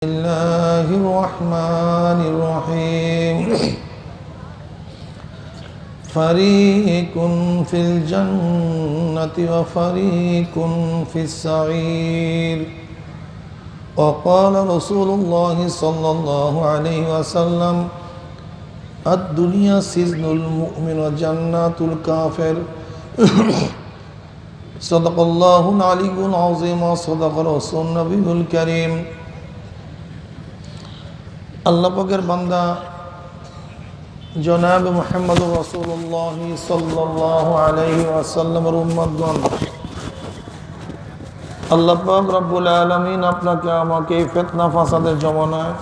الله الرحمن الرحيم فريق في الجنة وفريق في السعير وقال رسول الله صلى الله عليه وسلم الدنيا سجن المؤمن وجنات الكافر صدق الله العلي العظيم وصدق رسول النبي الكريم আল্লাহ পাকের বান্দা জনাব মুহাম্মদ রাসূলুল্লাহ সাল্লাল্লাহু আলাইহি ওয়াসাল্লামের উম্মতগণ, আল্লাহ পাক রব্বুল আলামিন আপনাকে আমাকে ফিতনা ফাসাদের জমানায়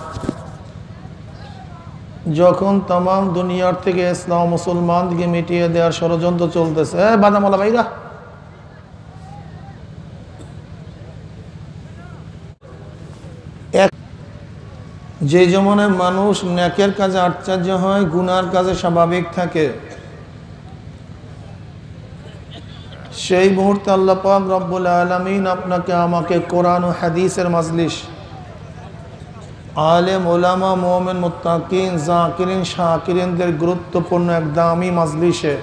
যখন তাম দুনিয়ার থেকে ইসলাম মুসলমানকে মিটিয়ে দেওয়ার ষড়যন্ত্র চলতেছে, বাদামালা ভাইরা যে জমানায় মানুষ নেকের কাজে আশ্চর্য হয়, গুনার কাজে স্বাভাবিক থাকে, সেই মুহূর্তে আল্লাহ পাক রব্বুল আলামিন আপনাকে আমাকে কোরআন ও হাদিসের মাজলিস, আলেম ওলামা মুমিন মুত্তাকিন জাকিরিন শাকিরিনদের গুরুত্বপূর্ণ এক দামি মাজলিসে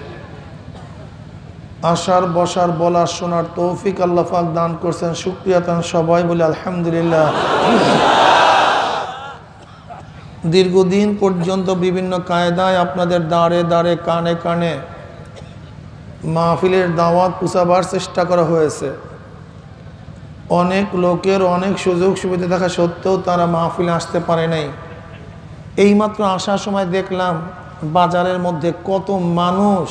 আসার বসার বলার শোনার তৌফিক আল্লাহ পাক দান করছেন। শুকরিয়া তান সবাই বলে আলহামদুলিল্লাহ। দীর্ঘদিন পর্যন্ত বিভিন্ন কায়দায় আপনাদের দাঁড়ে দাঁড়ে কানে কানে মাহফিলের দাওয়াত পৌঁছাবার চেষ্টা করা হয়েছে। অনেক লোকের অনেক সুযোগ সুবিধা থাকা সত্ত্বেও তারা মাহফিলে আসতে পারে নাই। এইমাত্র আসার সময় দেখলাম বাজারের মধ্যে কত মানুষ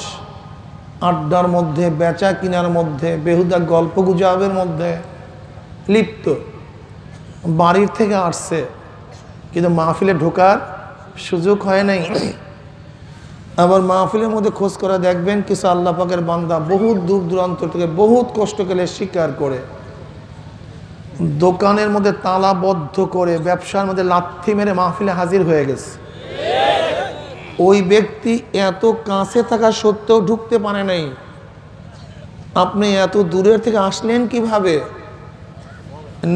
আড্ডার মধ্যে, বেচা কিনার মধ্যে, বেহুদা গল্প গুজবের মধ্যে লিপ্ত। বাড়ির থেকে আসছে কিন্তু মাহফিলে ঢোকার সুযোগ হয় নাই। আবার মাহফিলের মধ্যে খোঁজ করে দেখবেন কিছু আল্লাহ পাকের বান্দা বহুত দূর দূরান্ত থেকে বহুত কষ্ট করে স্বীকার করে দোকানের মধ্যে তালাবদ্ধ করে ব্যবসার মধ্যে লাথি মেরে মাহফিলে হাজির হয়ে গেছে। ওই ব্যক্তি এত কাছে থাকা সত্ত্বেও ঢুকতে পারে নাই। আপনি এত দূরের থেকে আসলেন কিভাবে?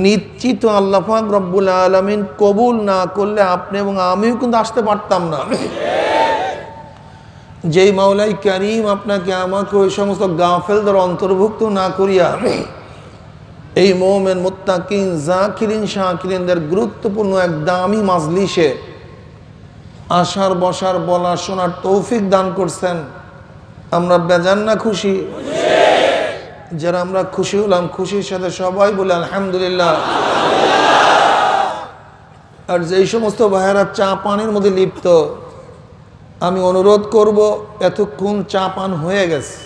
নিশ্চিত আল্লাহ পাক রব্বুল আলামিন কবুল না করলে আপনি এবং আমিও কিন্তু আসতে পারতাম না। যেই মাওলাই কারীম আপনাকে আমাকে ওই সমস্ত গাফেলদের অন্তর্ভুক্ত না করিয়া এই মুমিন মুত্তাকিন জাকিরিন শাকিরিনদের গুরুত্বপূর্ণ এক দামি মাজলিসে আসার বসার বলার শোনার তৌফিক দান করছেন, আমরা বেজান না খুশি? যারা আমরা খুশি হলাম, খুশির সাথে সবাই বলে আলহামদুলিল্লাহ। আর যেই সমস্ত ভাইয়েরা চা পানির মধ্যে লিপ্ত, আমি অনুরোধ করব, এতক্ষণ চা পান হয়ে গেছে,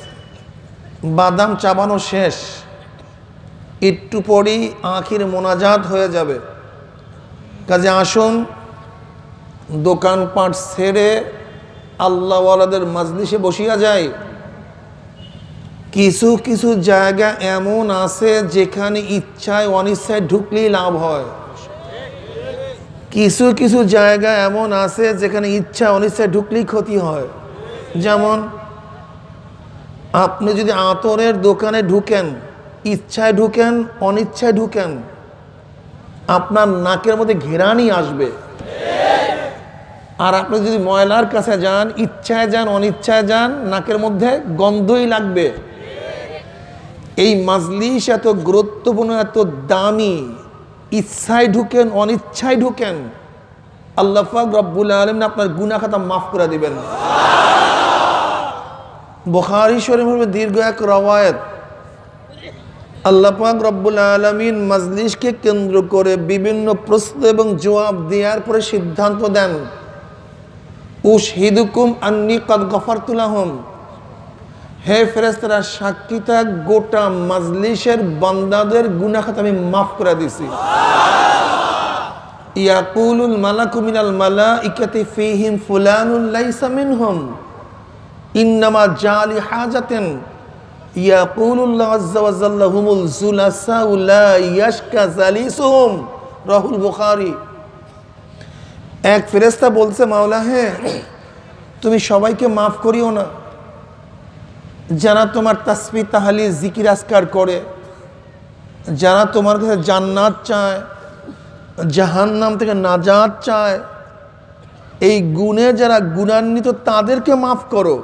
বাদাম চাবানো শেষ, একটু পরই আখির মোনাজাত হয়ে যাবে। কাজে আসুন দোকানপাট ছেড়ে আল্লাহওয়ালাদের মাজলিসে বসিয়া যায়। কিছু কিছু জায়গা এমন আছে যেখানে ইচ্ছায় অনিচ্ছায় ঢুকলেই লাভ হয়। কিছু কিছু জায়গা এমন আছে যেখানে ইচ্ছা অনিচ্ছায় ঢুকলেই ক্ষতি হয়। যেমন আপনি যদি আতরের দোকানে ঢুকেন, ইচ্ছায় ঢুকেন অনিচ্ছায় ঢুকেন, আপনার নাকের মধ্যে ঘেরানি আসবে। আর আপনি যদি ময়লার কাছে যান, ইচ্ছায় যান অনিচ্ছায় যান, নাকের মধ্যে গন্ধই লাগবে। এই মাজলিস এত গুরুত্বপূর্ণ, এত দামি, ইচ্ছায় ঢুকেন অনিচ্ছায় ঢুকেন, আল্লাহ পাক রব্বুল আলামিন আপনার গুনাহ খাতা মাফ করে দিবেন। বুখারী শরীফের দীর্ঘ এক রওয়ায়াত, আল্লাহ পাক রব্বুল আলামিন মাজলিসকে কেন্দ্র করে বিভিন্ন প্রশ্ন এবং জবাব দেওয়ার পরে সিদ্ধান্ত দেন, উশহিদুকুম আন্নী কাদ গফারতু লাহুম, হে ফেরেশতারা সাক্ষী থাক, গোটা মাজলিসের বান্দাদের গুনাহ খাতা আমি মাফ করে দিছি। ইয়াকুলুল মালাকু মিনাল মালাইকাতি ফীহিম ফুলানুন লাইসা মিনহুম ইন্নামা জালি হাজাতিন ইয়াকুলুল্লাহু আযজা ওয়া জাল্লা হুমুল জুলাসাউ লা ইয়াশকা জালিসুহুম, রাহুল বুখারী। এক ফেরেশতা বলছে, মাওলা হে, তুমি সবাইকে মাফ করিও না যারা তোমার তাসবিহ তাহলিল জিকির আজকার করে, যারা তোমার কাছে জান্নাত চায়, জাহান্নাম থেকে নাজাত চায়, এই গুণে যারা গুণান্বিত তাদেরকে মাফ করো,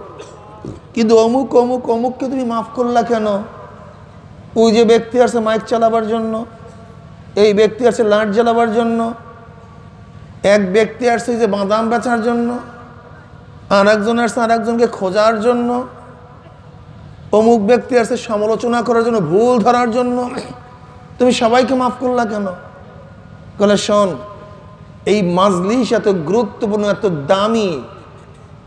কিন্তু অমুক অমুক অমুককে তুমি মাফ করলা কেন? ওই যে ব্যক্তি আসছে মাইক চালাবার জন্য, এই ব্যক্তি আসছে লাইট জ্বালাবার জন্য, এক ব্যক্তি আসছে যে বাদাম বেচার জন্য, আর একজন আসছে আর একজনকে খোঁজার জন্য, অমুক ব্যক্তি আসছে সমালোচনা করার জন্য, ভুল ধরার জন্য, তুমি সবাইকে মাফ করলা কেন? বলে শোন, এই মাজলিস এত গুরুত্বপূর্ণ, এত দামি,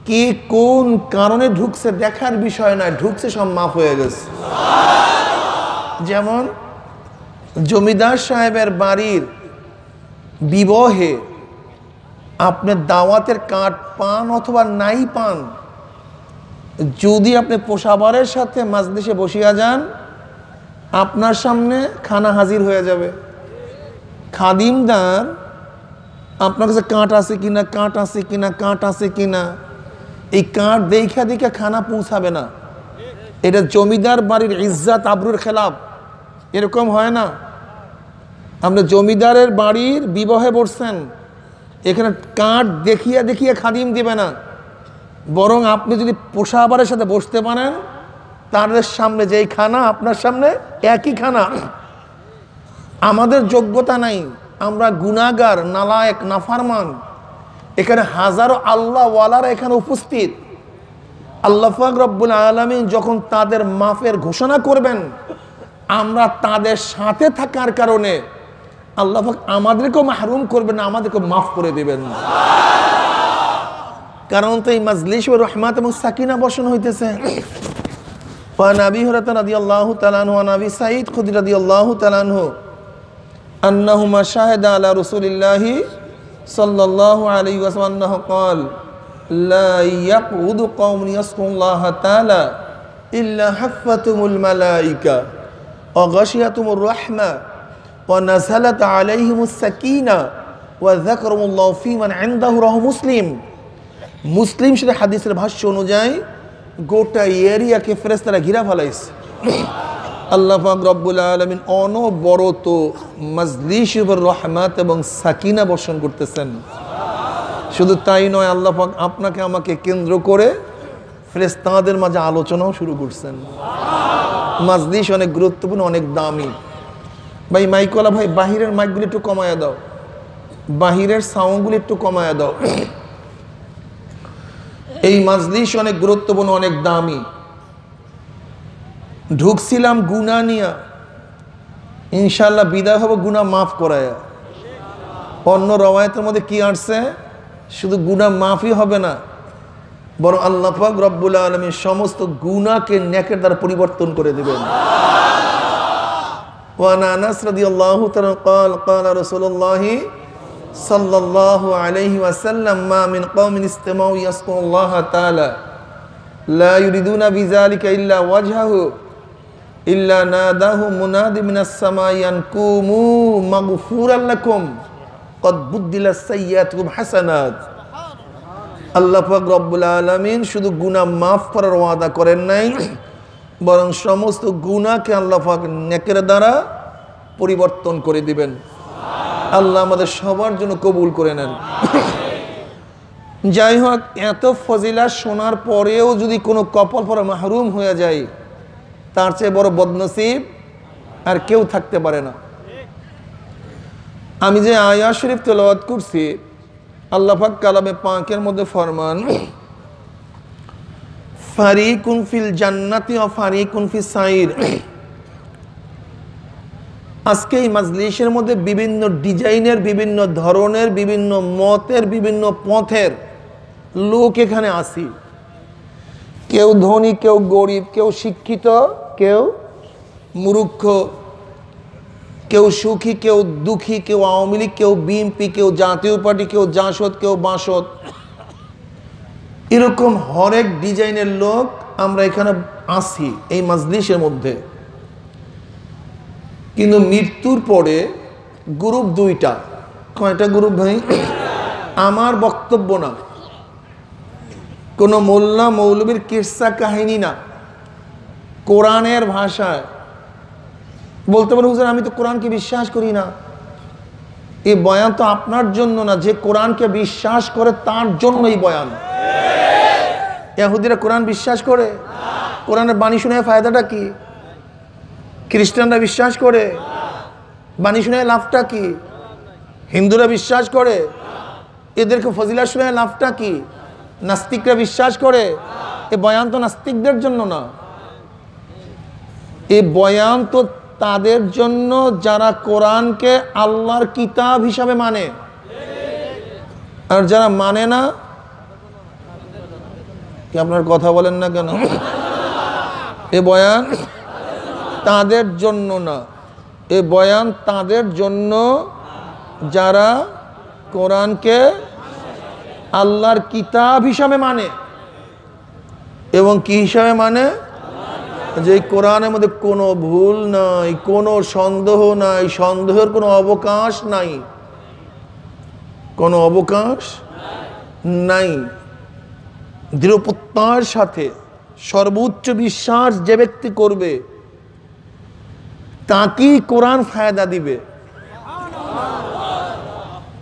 কে কোন কারণে ঢুকছে দেখার বিষয় নয়, ঢুকছে সব মাফ হয়ে গেছে। যেমন জমিদার সাহেবের বাড়ির বিবাহে আপনি দাওয়াতের কার্ড পান অথবা নাই পান, যদি আপনি পোষাবারের সাথে মাজলিসে বসিয়া যান, আপনার সামনে খানা হাজির হয়ে যাবে। খাদিমদার আপনার কাছে কাঠ আছে কিনা, কাঠ আছে কিনা, কাঠ আছে কিনা, এই কাঠ দেখা দেখা খানা পৌঁছাবে না। এটা জমিদার বাড়ির ইজ্জত আবরুর খেলাফ। এরকম হয় না, আপনি জমিদারের বাড়ির বিবাহে বসছেন, এখানে কাঠ দেখিয়া দেখিয়া খাদিম দিবে না, বরং আপনি যদি পোষাবারের সাথে বসতে পারেন, তাদের সামনে যেই খানা আপনার সামনে একই খানা। আমাদের যোগ্যতা নাই, আমরা গুনাহগার, নালায়েক, নাফরমান। এখানে হাজারো আল্লাহওয়ালারা এখানে উপস্থিত। আল্লাহ পাক রব্বুল আলামিন যখন তাদের মাফের ঘোষণা করবেন, আমরা তাদের সাথে থাকার কারণে আল্লাহ পাক আমাদেরকেও মাহরুম করবেন না, আমাদেরকে মাফ করে দেবেন। কারণ তো এই মাজলিস রহমাত এবং সাকিনা বর্ষণ হইতেছে। وعن أبي هريرة رضي الله تعالى عنه وعن أبي سعيد الخدري رضي الله تعالى عنه أنهما شهدا على رسول الله صلى الله عليه وسلم أنه قال لا يقعد قوم يذكرون الله تعالى إلا حفتهم الملائكة وغشيتهم الرحمة ونزلت عليهم السكينة وذكرهم الله في من عنده رواه مسلم। মুসলিম শরীফ হাদিসের ভাষ্য অনুযায়ী গোটা এরিয়াকে ফেরেশতারা ঘিরা ফেলাইছে। আল্লাহ পাক রব্বুল আলামিন অনবরত মাজলিসের উপর রহমত এবং সাকিনা বর্ষণ করতেছেন। শুধু তাই নয়, আল্লাহ পাক আপনাকে আমাকে কেন্দ্র করে ফেরেশতাদের মাঝে আলোচনাও শুরু করছেন। মাজলিস অনেক গুরুত্বপূর্ণ, অনেক দামি। ভাই মাইকওয়ালা ভাই, বাহিরের মাইকগুলি একটু কমায়া দাও, বাহিরের সাউন্ডগুলি একটু কমায়া দাও। এই মাজলিস অনেক গুরুত্বপূর্ণ, অনেক দামি। ঢুকছিলাম গুনাহ নিয়া, ইনশাআল্লাহ বিদায় হবো গুনাহ মাফ করায়া। অন্য রওয়ায়াতের মধ্যে কি আসছে, শুধু গুনাহ মাফই হবে না, বরং আল্লাহ পাক রব্বুল আলামিন সমস্ত গুনাহকে নেকের দ্বারা পরিবর্তন করে দিবেন। وعن أنس رضي الله تعالى قال قال رسول الله صلى الله عليه وسلم ما من قوم استمعوا يذكرون الله تعالى لا يريدون بذلك إلا وجهه إلا ناداهم مناد من السماء أن قوموا مغفورا لكم قد بدلت سيئاتكم حسنات। আল্লাহ পাক রব্বুল আলামিন শুধু গুনাহ মাফ করার ওয়াদা করেন নাই, বরং সমস্ত গুনাহকে আল্লাহ পাক নেকের দ্বারা পরিবর্তন করে দিবেন। আল্লাহ আমাদের সবার জন্য কবুল করে নেন। যাই হোক, এত ফজিলাত শোনার পরেও যদি কোনো কপাল পরা মাহরুম হয়ে যায়, তার চেয়ে বড় বদনসিব আর কেউ থাকতে পারে না। আমি যে আয়াত শরীফ তেলাওয়াত করছি, আল্লাহ পাক কালামে পাকের মধ্যে ফরমান, ফারিকুন ফিল জান্নাতি ওয়া ফারিকুন ফিস সাইর। আজকে এই মাজলিসের মধ্যে বিভিন্ন ডিজাইনের, বিভিন্ন ধরনের, বিভিন্ন মতের, বিভিন্ন পথের লোক এখানে আসি। কেউ ধনী, কেউ গরিব, কেউ শিক্ষিত, কেউ মূর্খ, কেউ সুখী, কেউ দুঃখী, কেউ আওয়ামী লীগ, কেউ বিএনপি, কেউ জাতীয় পার্টি, কেউ জাসদ, কেউ বাসদ। এরকম হরেক ডিজাইনের লোক আমরা এখানে আসি এই মাজলিসের মধ্যে। কিন্তু মৃত্যুর পরে গ্রুপ দুইটা। কয়টা গ্রুপ ভাই? আমার বক্তব্য না, কোনো মোল্লা মৌলবীর কিসসা কাহিনী না, কোরআনের ভাষায় বলতে পারে হুজুর আমি তো কোরআনকে বিশ্বাস করি না, এই বয়ান তো আপনার জন্য না, যে কোরআনকে বিশ্বাস করে তার জন্য এই বয়ান। ইহুদিরা কোরআন বিশ্বাস করে? কোরআনের বাণী শুনে ফায়দাটা কি? খ্রিস্টানরা বিশ্বাস করে? বাণী শুনে লাভটা কি? হিন্দুরা বিশ্বাস করে? এদেরকে ফজিলাত শুনে লাভটা কি? নাস্তিকরা বিশ্বাস করে? এ বয়ান তো নাস্তিকদের জন্য না, এ বয়ান তো তাদের জন্য যারা কোরআনকে আল্লাহর কিতাব হিসাবে মানে। আর যারা মানে না, কি আপনার কথা বলেন না কেন? এ বয়ান তাদের জন্য না, এ বয়ান তাদের জন্য যারা কোরআনকে আল্লাহর কিতাব হিসাবে মানে। এবং কি হিসাবে মানে? যে কোরআনের মধ্যে কোনো ভুল নাই, কোনো সন্দেহ নাই, সন্দেহের কোনো অবকাশ নাই, কোনো অবকাশ নাই। দৃঢ় প্রত্যয়ের সাথে সর্বোচ্চ বিশ্বাস যে ব্যক্তি করবে তাকেই কোরআন ফায়দা দিবে।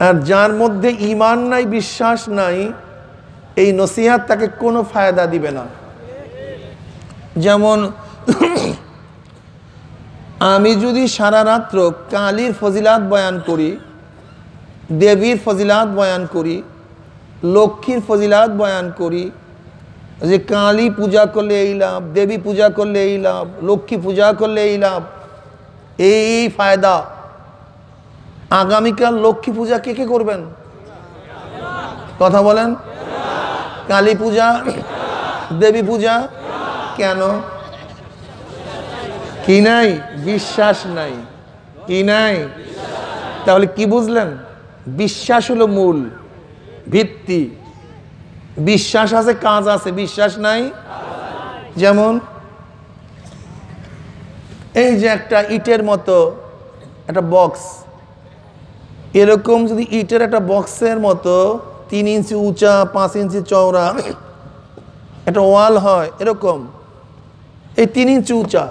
আর যার মধ্যে ঈমান নাই, বিশ্বাস নাই, এই নসিহত তাকে কোনো ফায়দা দিবে না। যেমন আমি যদি সারা রাত্র কালীর ফজিলাত বয়ান করি, দেবীর ফজিলাত বয়ান করি, লক্ষ্মীর ফজিলাত বয়ান করি, যে কালী পূজা করলে এই লাভ, দেবী পূজা করলে এই লাভ, লক্ষ্মী পূজা করলে এই লাভ, এই ফায়দা, আগামীকাল লক্ষ্মী পূজা কে কে করবেন? কথা বলেন। কালী পূজা, দেবী পূজা, কেন? কি নাই? বিশ্বাস নাই। কি নাই? তাহলে কি বুঝলেন? বিশ্বাস হলো মূল ভিত্তি। বিশ্বাস আছে, কাজ আছে, বিশ্বাস নাই। যেমন এই যে একটা ইটের মতো একটা বক্স, এরকম যদি ইটের একটা বক্সের মতো 3 ইঞ্চি উঁচা, 5 ইঞ্চি চওড়া একটা ওয়াল হয়, এরকম এই 3 ইঞ্চি উঁচা,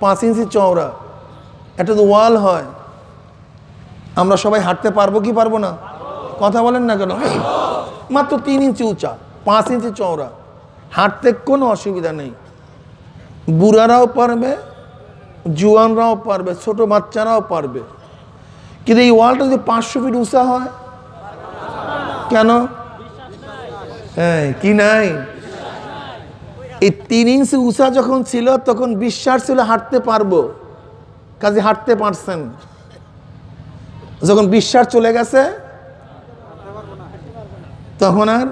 5 ইঞ্চি চওড়া একটা ওয়াল হয়, আমরা সবাই হাঁটতে পারবো কি পারবো না? কথা বলেন না কেন? মাত্র 3 ইঞ্চি উঁচা, 5 ইঞ্চি চওড়া, হাঁটতে কোনো অসুবিধা নেই। বুড়ারাও পারবে, জুয়ানরাও পারবে, ছোট বাচ্চারাও পারবে। কিন্তু এই ওয়ালটা যদি 500 ফিট উঁচা হয়, কেন? হ্যাঁ, কি নাই? এই 3 ইঞ্চি উঁচা যখন ছিল তখন বিশ্বাস ছিল হাঁটতে পারবো, কাজে হাঁটতে পারছেন। যখন বিশ্বাস চলে গেছে তখন আর,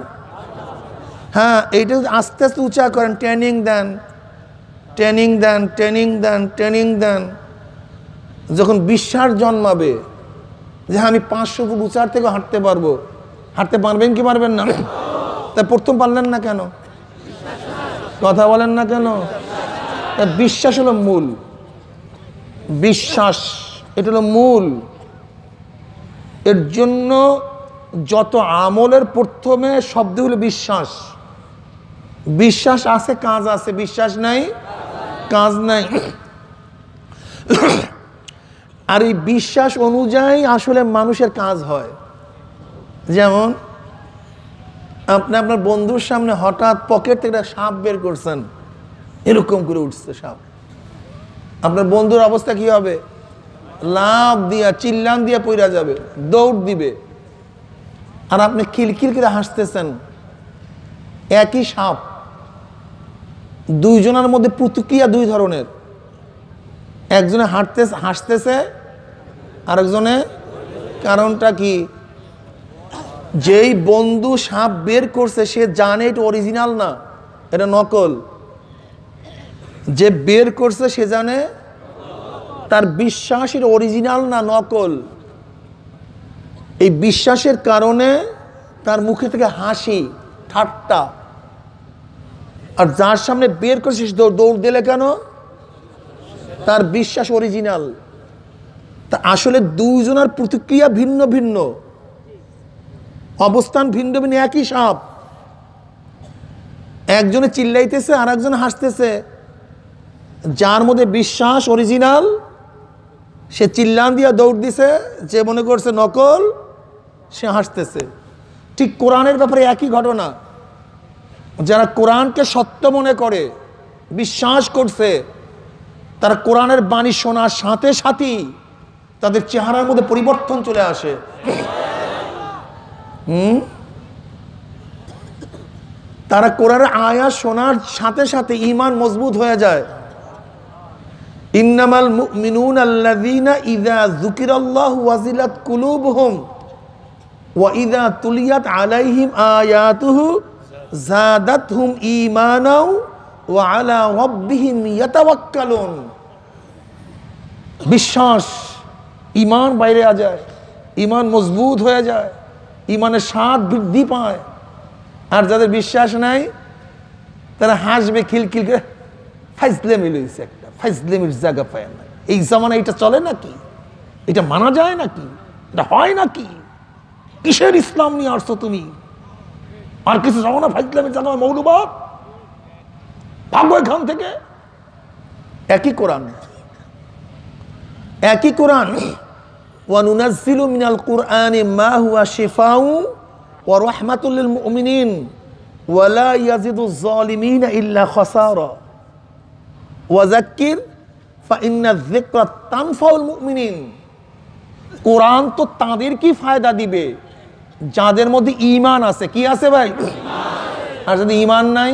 হ্যাঁ, এইটা আস্তে আস্তে উঁচা করেন, ট্রেনিং দেন, ট্রেনিং দেন, ট্রেনিং দেন, ট্রেনিং দেন, যখন বিশ্বাস জন্মাবে যে আমি 500 ফুট উঁচার থেকে হাঁটতে পারবো, হাঁটতে পারবেন কি পারবেন না? তাই প্রথম পারলেন না কেন? কথা বলেন না কেন? বিশ্বাস হলো মূল। বিশ্বাস এটা হলো মূল। এর জন্য যত আমলের প্রথমে শব্দ হলো বিশ্বাস। বিশ্বাস আছে, কাজ আছে, বিশ্বাস নাই, কাজ নাই। আর এই বিশ্বাস অনুযায়ী আসলে মানুষের কাজ হয়। যেমন আপনি আপনার বন্ধুর সামনে হঠাৎ পকেট থেকে একটা সাপ বের করছেন, এরকম করে উঠছে সাপ, আপনার বন্ধুর অবস্থা কি হবে? লাভ দিয়া, চিল্লান দিয়া পইরা যাবে, দৌড় দিবে। আর আপনি খিলখিল করে হাসতেছেন, একই সাপ, দুইজনের মধ্যে প্রতিক্রিয়া দুই ধরনের। একজনে হাসতেছে, আরেকজনে, কারণটা কি? যেই বন্ধু সাপ বের করছে সে জানে এটা অরিজিনাল না, এটা নকল। যে বের করছে সে জানে তার বিশ্বাস এটা অরিজিনাল না, নকল। এই বিশ্বাসের কারণে তার মুখে থেকে হাসি, ঠাট্টা। আর যার সামনে বের করছে সে দৌড় দিলে কেন? তার বিশ্বাস অরিজিনাল। তা আসলে দুইজনের প্রতিক্রিয়া ভিন্ন ভিন্ন, অবস্থান ভিন্ন ভিন্ন, একই সাপ। একজনে চিল্লাইতেছে আর একজনে হাসতেছে। যার মধ্যে বিশ্বাস অরিজিনাল সে চিল্লান দিয়া দৌড় দিছে, যে মনে করছে নকল সে হাসতেছে। ঠিক কোরআনের ব্যাপারে একই ঘটনা। যারা কোরআনকে সত্য মনে করে, বিশ্বাস করছে, তারা কোরআনের বাণী শোনার সাথে সাথেই তাদের চেহারার মধ্যে পরিবর্তন চলে আসে। তারা কোরআনের আয়াত শোনার সাথে সাথে ঈমান মজবুত হয়ে যায়। ইন্নামাল মুমিনুনা আল্লাযীনা ইযা যুকিরাল্লাহু ওয়াজিলাত কুলুবুহুম ওয়া ইযা তুলিয়াত আলাইহিম আয়াতুহু যাদাতহুম ঈমানাও ওয়া আলা রাব্বিহিম ইয়াতাওয়াক্কালুন। বিশ্বাস, ঈমান বাইরে আ যায়, ঈমান মজবুত হয়ে যায়, ঈমানের স্বাদ বৃদ্ধি পায়। আর যাদের বিশ্বাস নাই তারা হাসবে খিলখিল করে, ফাইজলেমি লইছে, একটা ফাইজলেমির জায়গা পায় না। এই জামানা এটা চলে নাকি? এটা মানা যায় নাকি? এটা হয় নাকি? কিসের ইসলাম নিয়ে আসছো তুমি? আর কিছু যাবো না, ফাইজলেমির জানা মৌলবাদ, ভাগো এখান থেকে। একই কোরআন, একই কোরআন। ওয়া নুনাজ্জিলু মিনাল কুরআনি মা হুয়া শিফাউ ওয়া রাহমাতুল লিল মুমিনিন ওয়া লা ইয়াজিদুজ যালিমিনা ইল্লা খাসারা ওয়া যাক্কির ফা ইন্নায যিকরা তানফাউল মুমিনিন। কোরআন তো তাদের কি ফায়দা দিবে যাদের মধ্যে ঈমান আছে। কি আছে ভাই? আর যদি ঈমান নাই,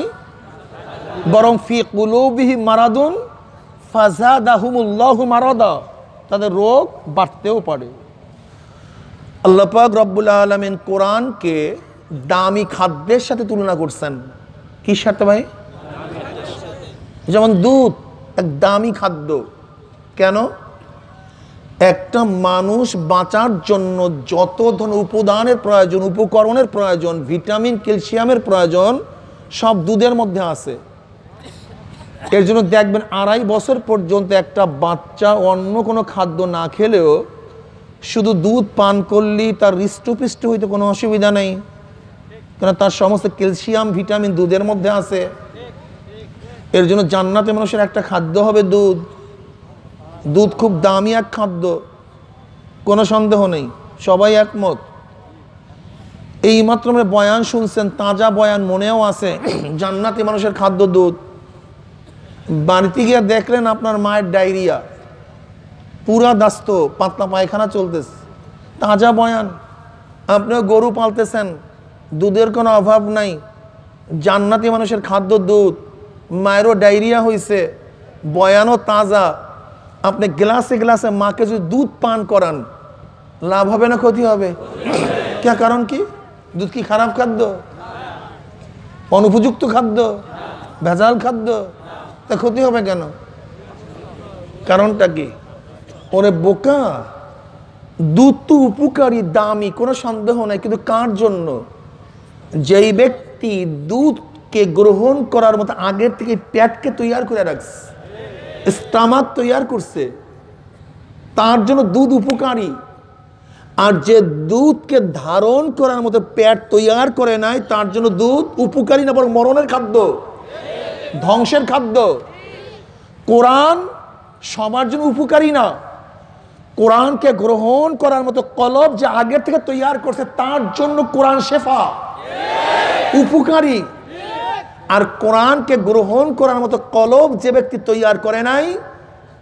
বরং ফি কুলুবিহিম মারাদুন ফাযাদাহুমুল্লাহু মারাদা, তাদের রোগ বাড়তেও পারে। আল্লাহ পাক রব্বুল আলামিন কোরআনকে দামি খাদ্যের সাথে তুলনা করছেন। কি সাথে ভাই? যেমন দুধ এক দামি খাদ্য। কেন? একটা মানুষ বাঁচার জন্য যত ধরনের উপাদানের প্রয়োজন, উপকরণের প্রয়োজন, ভিটামিন, ক্যালসিয়ামের প্রয়োজন, সব দুধের মধ্যে আছে। এর জন্য দেখবেন 2.5 বছর পর্যন্ত একটা বাচ্চা অন্য কোনো খাদ্য না খেলেও শুধু দুধ পান করলেই তার হৃষ্টপুষ্ট হইতে কোনো অসুবিধা নেই, কারণ তার সমস্ত ক্যালসিয়াম, ভিটামিন দুধের মধ্যে আছে। এর জন্য জান্নাতে মানুষের একটা খাদ্য হবে দুধ। দুধ খুব দামি এক খাদ্য, কোনো সন্দেহ নেই, সবাই একমত। এইমাত্র আমরা বয়ান শুনছেন, তাজা বয়ান মনেও আছে, জান্নাতি মানুষের খাদ্য দুধ। বাড়িতে গিয়ে দেখলেন আপনার মায়ের ডায়রিয়া, পুরা দাস্ত, পাতলা পায়খানা চলতেছে, তাজা বয়ান। আপনিও গরু পালতেছেন, দুধের কোনো অভাব নাই, জান্নাতি মানুষের খাদ্য দুধ। মায়েরও ডায়রিয়া হয়েছে, বয়ানও তাজা। আপনি গ্লাসে গ্লাসে মাকে যদি দুধ পান করান, লাভ হবে না ক্ষতি হবে? কে কারণ কি? দুধ কি খারাপ খাদ্য? অনুপযুক্ত খাদ্য? ভেজাল খাদ্য? তা ক্ষতি হবে কেন? কারণটা কি? ওরে বোকা, দুধ তো উপকারী, দামি, কোনো সন্দেহ নাই, কিন্তু কার জন্য? যেই ব্যক্তি দুধকে গ্রহণ করার মতো আগের থেকে পেটকে তৈয়ার করে রাখছে, স্টামাক তৈয়ার করছে, তার জন্য দুধ উপকারী। আর যে দুধকে ধারণ করার মতো পেট তৈয়ার করে নাই, তার জন্য দুধ উপকারী না, বরং মরণের খাদ্য, ধ্বংসের খাদ্য। কোরআন সবার জন্য উপকারী না, কোরআনকে গ্রহণ করার মতো কলব যে আগের থেকে তৈয়ার করছে তার জন্য কোরআন শেফা, উপকারী। আর কোরআনকে গ্রহণ করার মতো কলব যে ব্যক্তি তৈয়ার করে নাই,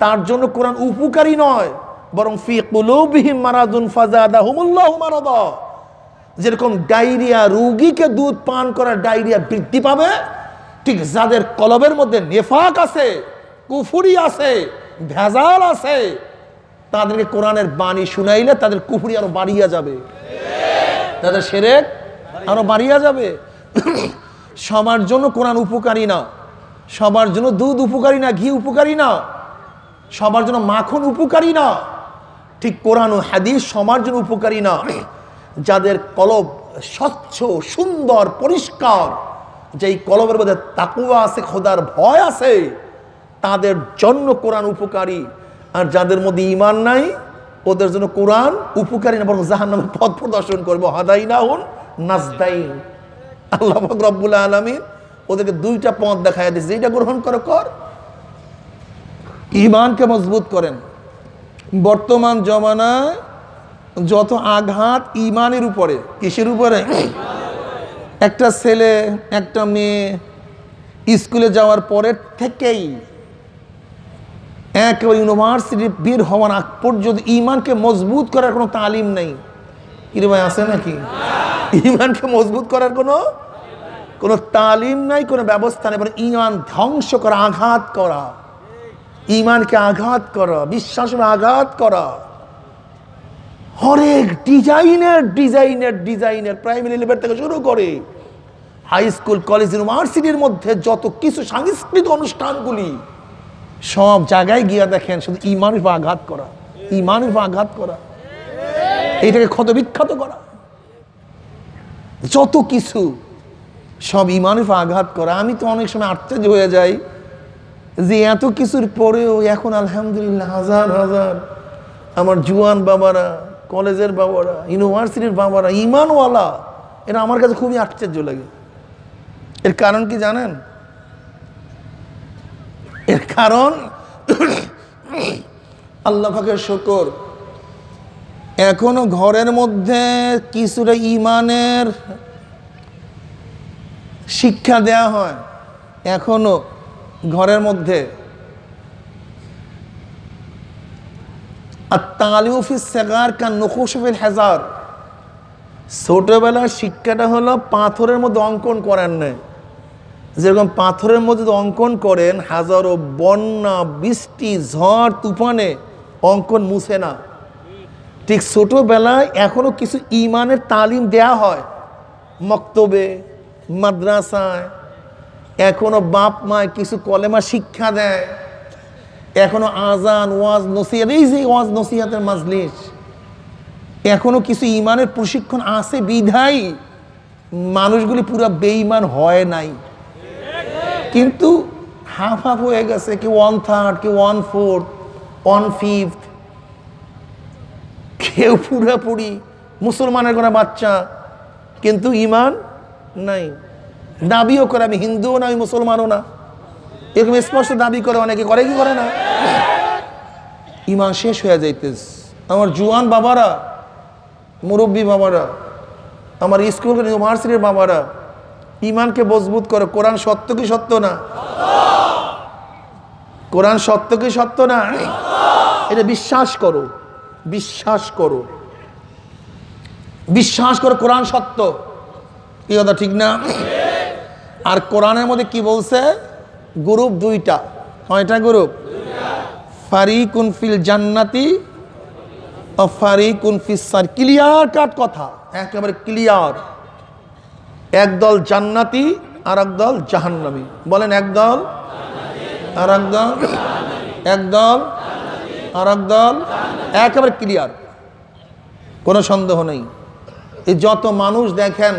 তার জন্য কোরআন উপকারী নয়, বরং ফি কুলুবিহিম মারাদুন ফাযাদাহুমুল্লাহু মারাদা। যেরকম ডায়রিয়া, রোগীকে দুধ পান করার ডায়রিয়া বৃদ্ধি পাবে, ঠিক যাদের কলবের মধ্যে নেফাক আছে, কুফরি আছে, ভেজাল আছে, তাদেরকে কোরআনের বাণী শুনাইলে তাদের কুফরি আরো বাড়িয়া যাবে, তাদের শিরক আরো বাড়িয়া যাবে। সবার জন্য কোরআন উপকারী না, সবার জন্য দুধ উপকারী না, ঘি উপকারী না, সবার জন্য মাখন উপকারী না। ঠিক কোরআন ও হাদিস সবার জন্য উপকারী না। যাদের কলব স্বচ্ছ, সুন্দর, পরিষ্কার, যেই কলবের মধ্যে তাকওয়া আছে, খোদার ভয় আছে, তাদের জন্য কোরআন উপকারী। আর যাদের মধ্যে ঈমান নাই, ওদের জন্য কোরআন উপকারী না, বরং জাহান্নামের পথ প্রদর্শন করবে। হাদাইনাহুন নাজদাইন। আল্লাহ পাক রব্বুল আলামিন ওদেরকে দুইটা পথ দেখায় দিয়েছে, যেটা গ্রহণ করো কর, ঈমানকে মজবুত করেন, বর্তমান জমানায় যত আঘাত ইমানের উপরে, কিসের উপরে? একটা ছেলে একটা মেয়ে স্কুলে যাওয়ার পরের থেকেই একেবারে ইউনিভার্সিটি বের হওয়ার আগ পর্যন্ত ইমানকে মজবুত করার কোনো তালিম নেই। কিরে ভাই, আছে নাকি? ইমানকে মজবুত করার কোনো তালিম নাই, কোনো ব্যবস্থা নেই। মানে ইমান ধ্বংস করা, আঘাত করা, ইমানকে আঘাত করা, বিশ্বাসে আঘাত করা, হরেক ডিজাইনের প্রাইমারি লেভেল থেকে শুরু করে হাই স্কুল, কলেজ, ইউনিভার্সিটির মধ্যে যত কিছু সাংস্কৃতিক অনুষ্ঠানগুলি সব জায়গায় গিয়া দেখেন শুধু ইমানের উপর আঘাত করা, ইমানের উপর আঘাত করা, এইটাকে ক্ষতবিক্ষত করা, যত কিছু সব ইমানের উপর আঘাত করা। আমি তো অনেক সময় আশ্চর্য হয়ে যাই যে এত কিছুর পরেও এখন আলহামদুলিল্লাহ হাজার হাজার আমার জুয়ান বাবারা, কলেজের বাবারা, ইউনিভার্সিটির বাবারা ইমানওয়ালা, এটা আমার কাছে খুবই আশ্চর্য লাগে। এর কারণ কি জানেন? এর কারণ আল্লাহ পাকের শুকর, এখনো ঘরের মধ্যে কিছুটা ইমানের শিক্ষা দেয়া হয়, এখনো ঘরের মধ্যে। ছোটবেলার শিক্ষাটা হলো পাথরের মধ্যে অঙ্কন করেন না। যেরকম পাথরের মধ্যে অঙ্কন করেন, হাজারো বন্যা, বৃষ্টি, ঝড়, তুফানে অঙ্কন মুছে না, ঠিক ছোটবেলায় এখনো কিছু ইমানের তালিম দেয়া হয় মক্তবে, মাদ্রাসায়। এখনো বাপ মায় কিছু কলেমা শিক্ষা দেয়, এখনো আজান, ওয়াজ, নসিহত, এই যে ওয়াজ নসিহতের মাজলিস, এখনো কিছু ইমানের প্রশিক্ষণ আছে বিধায় মানুষগুলি পুরো বেঈমান হয় নাই। কিন্তু হাফ হাফ হয়ে গেছে, কেউ 1/3, কেউ 1/4, 1/5, কেউ পুরাপুরি মুসলমানের কোনো বাচ্চা, কিন্তু ইমান নাই। দাবিও করে আমি হিন্দুও না, আমি মুসলমানও না, এরকম স্পষ্ট দাবি করে অনেকে, করে কি করে না? ইমান শেষ হয়ে যাইতেছে। আমার জুয়ান বাবারা, মুরব্বী বাবারা, আমার স্কুল ইউনিভার্সিটির বাবারা, ইমানকে মজবুত করো। কোরআন সত্য কি সত্য না? কোরআন সত্য কি সত্য না? এটা বিশ্বাস করো, বিশ্বাস করো, বিশ্বাস করো কোরআন সত্য। কি কথা ঠিক না? আর কোরআনের মধ্যে কি বলছে? গ্রুপ দুইটা। কয়টা গ্রুপ? ফারিকুন ফিল জান্নাতি ও ফারিকুন ফিস সার। ক্লিয়ার কাট কথা, একেবারে ক্লিয়ার। একদল জান্নাতি আর একদল জাহান্নামী। বলেন একদল আর একদল, একদল আর একদল, একেবারে ক্লিয়ার, কোনো সন্দেহ নেই। এই যত মানুষ দেখেন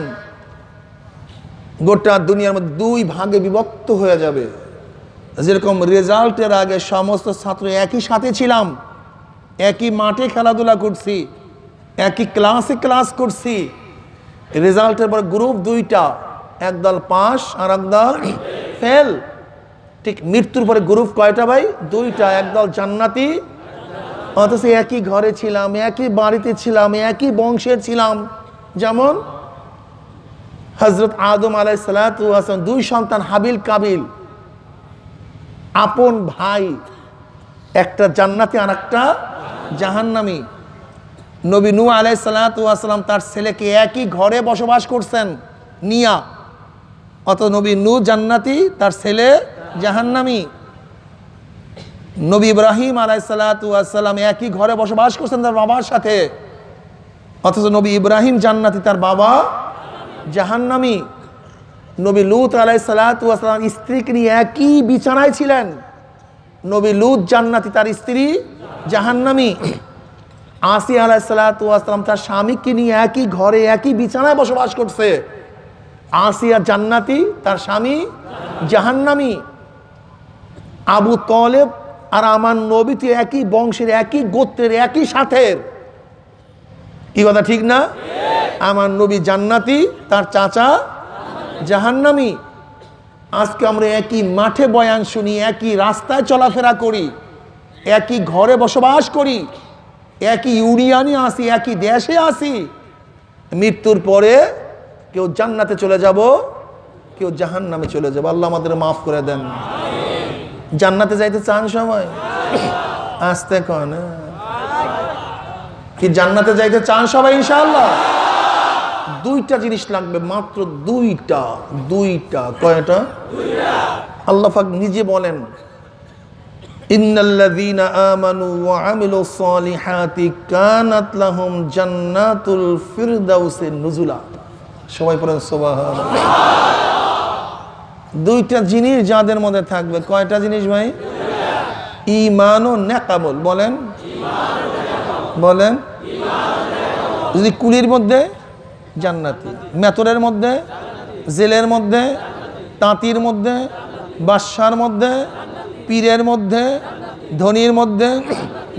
গোটা দুনিয়ার মধ্যে দুই ভাগে বিভক্ত হয়ে যাবে। যেরকম রেজাল্টের আগে সমস্ত ছাত্র একই সাথে ছিলাম, একই মাঠে খেলাধুলা করছি, একই ক্লাসে ক্লাস করছি, রেজাল্টের পর গ্রুপ দুইটা, একদল পাস আর একদল ফেল। ঠিক মৃত্যুর পরে গ্রুপ কয়টা ভাই? দুইটা, একদল জান্নাতি, অথচ একই ঘরে ছিলাম, একই বাড়িতে ছিলাম, একই বংশের ছিলাম। যেমন হযরত আদম আলাইহিস সালাতু ওয়াস সালাম, দুই সন্তান হাবিল কাবিল, আপন ভাই, একটা জান্নাতি আর একটা জাহান্নামী। নবী নূহ আলাইহিস সালাতু ওয়াস সালাম তার ছেলেকে একই ঘরে বসবাস করছেন নিয়া, অত নবী নূহ জান্নাতি, তার ছেলে জাহান্নামী। নবী ইব্রাহিম আলাইহিস সালাতু ওয়াস সালাম একই ঘরে বসবাস করছেন তার বাবার সাথে, অথচ নবী ইব্রাহিম জান্নাতি, তার বাবা জাহান্নামী। নবী লূত আলাইহিস সালাতু ওয়াস সালাম স্ত্রীকে নিয়ে একই বিছানায় ছিলেন, নবী লূত জান্নাতি, তার স্ত্রী জাহান্নামী। আসিয়া আলাইহিস সালাতু ওয়াস সালাম তার স্বামীকে নিয়ে একই ঘরে একই বিছানায় বসবাস করছে, আসিয়া জান্নাতি, তার স্বামী জাহান্নামী। আবু তলেব আর আমার নবী তো একই বংশের, একই গোত্রের, একই সাথের। কি কথা ঠিক না? আমার নবী জান্নাতি, তার চাচা জাহান্নামী। আজকে আমরা একই মাঠে বয়ান শুনি, একই রাস্তায় চলাফেরা করি, একই ঘরে বসবাস করি, একই ইউনিয়নে আসি, একই দেশে আসি, মৃত্যুর পরে কেউ জান্নাতে চলে যাব, কেউ জাহান্নামে চলে যাব। আল্লাহ আমাদের মাফ করে দেন। জান্নাতে যাইতে চান সবাই? আসতে কন কি জান্নাতে যাইতে চান সবাই ইনশাআল্লাহ? দুইটা জিনিস লাগবে, মাত্র দুইটা। কয়টা? আল্লাহ পাক নিজে বলেন, ইন্নাল্লাযীনা আমানু ওয়া আমিলুস সালিহাতি কানাত লাহুম জান্নাতুল ফিরদাউসি নুজুলা। সবাই পড়েন সুবহানাল্লাহ। দুইটা জিনিস যাদের মধ্যে থাকবে, কয়টা জিনিস ভাই? ঈমান ও নেকামল। বলেন বলেন। যদি কুলির মধ্যে জান্নাতি, মেতরের মধ্যে, জেলের মধ্যে, তাঁতির মধ্যে, বাদশার মধ্যে, পীরের মধ্যে, ধনীর মধ্যে,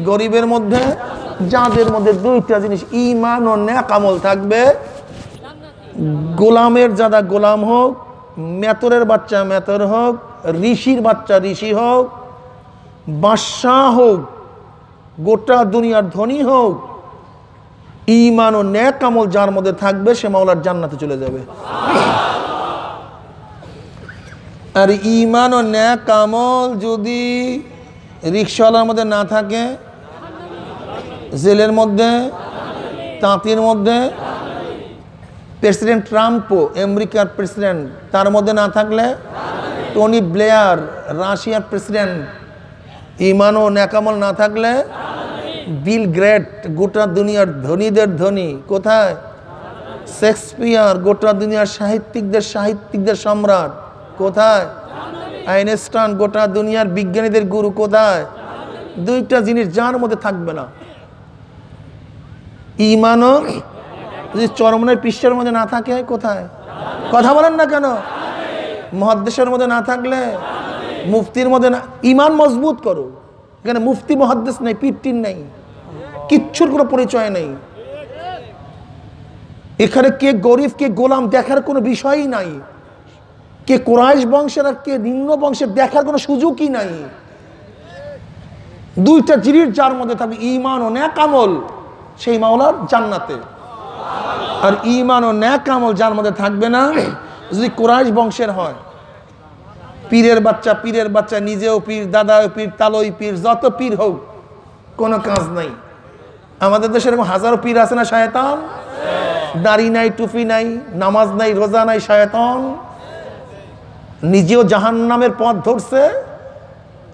গরিবের মধ্যে, যাদের মধ্যে দুইটা জিনিস ঈমান ও নেকামল থাকবে, গোলামের জাদা গোলাম হোক, মেতরের বাচ্চা মেতর হোক, ঋষির বাচ্চা ঋষি হোক, বাদশাহ হোক, গোটা দুনিয়ার ধনী হোক, ঈমান ও নেক আমল যার মধ্যে থাকবে সে মাওলার জান্নাতে চলে যাবে। আর ঈমান ও নেক আমল যদি রিকশাওয়ালার মধ্যে না থাকে, জেলের মধ্যে, তাঁতির মধ্যে, প্রেসিডেন্ট ট্রাম্পও আমেরিকার প্রেসিডেন্ট তার মধ্যে না থাকলে, টনি ব্লেয়ার রাশিয়ার প্রেসিডেন্ট ঈমান ও নেক আমল না থাকলে, বিল গ্রেট গোটা দুনিয়ার ধনীদের ধনী কোথায়? শেক্সপিয়ার গোটা দুনিয়ার সাহিত্যিকদের সম্রাট কোথায়? আইনস্টাইন গোটা দুনিয়ার বিজ্ঞানীদের গুরু কোথায়? দুইটা জিনিস যার মধ্যে থাকবে না, ঈমানও যদি চরমনের পৃষ্ঠের মধ্যে না থাকে, কোথায়? কথা বলেন না কেন? মুহাদ্দিসের মধ্যে না থাকলে, মুফতির মধ্যে না। ঈমান মজবুত করো। এখানে মুফতি মুহাদ্দিস নেই, পীর নেই, কিচ্ছুর কোনো পরিচয় নেই। এখানে কে গরিব কে গোলাম দেখার কোনো বিষয়ই নাই, কে কুরাইশ বংশের আর কে নিম্ন বংশের দেখার কোনো সুযোগই নাই। দুইটা জিনিস যার মধ্যে থাকবে ঈমান ও নেক আমল, সেই মাওলার জান্নাতে। আর ঈমান ও নেক আমল যার মধ্যে থাকবে না, যদি কুরাইশ বংশের হয়, পীরের বাচ্চা নিজেও পীর, দাদাও পীর, তালই পীর, যত পীর হোক কোনো কাজ নাই। আমাদের দেশে এরকম হাজারো পীর আছে না শয়তান? দাড়ি নাই, টুপি নাই, নামাজ নাই, রোজা নাই, শয়তান নিজেও জাহান্নামের পথ ধরছে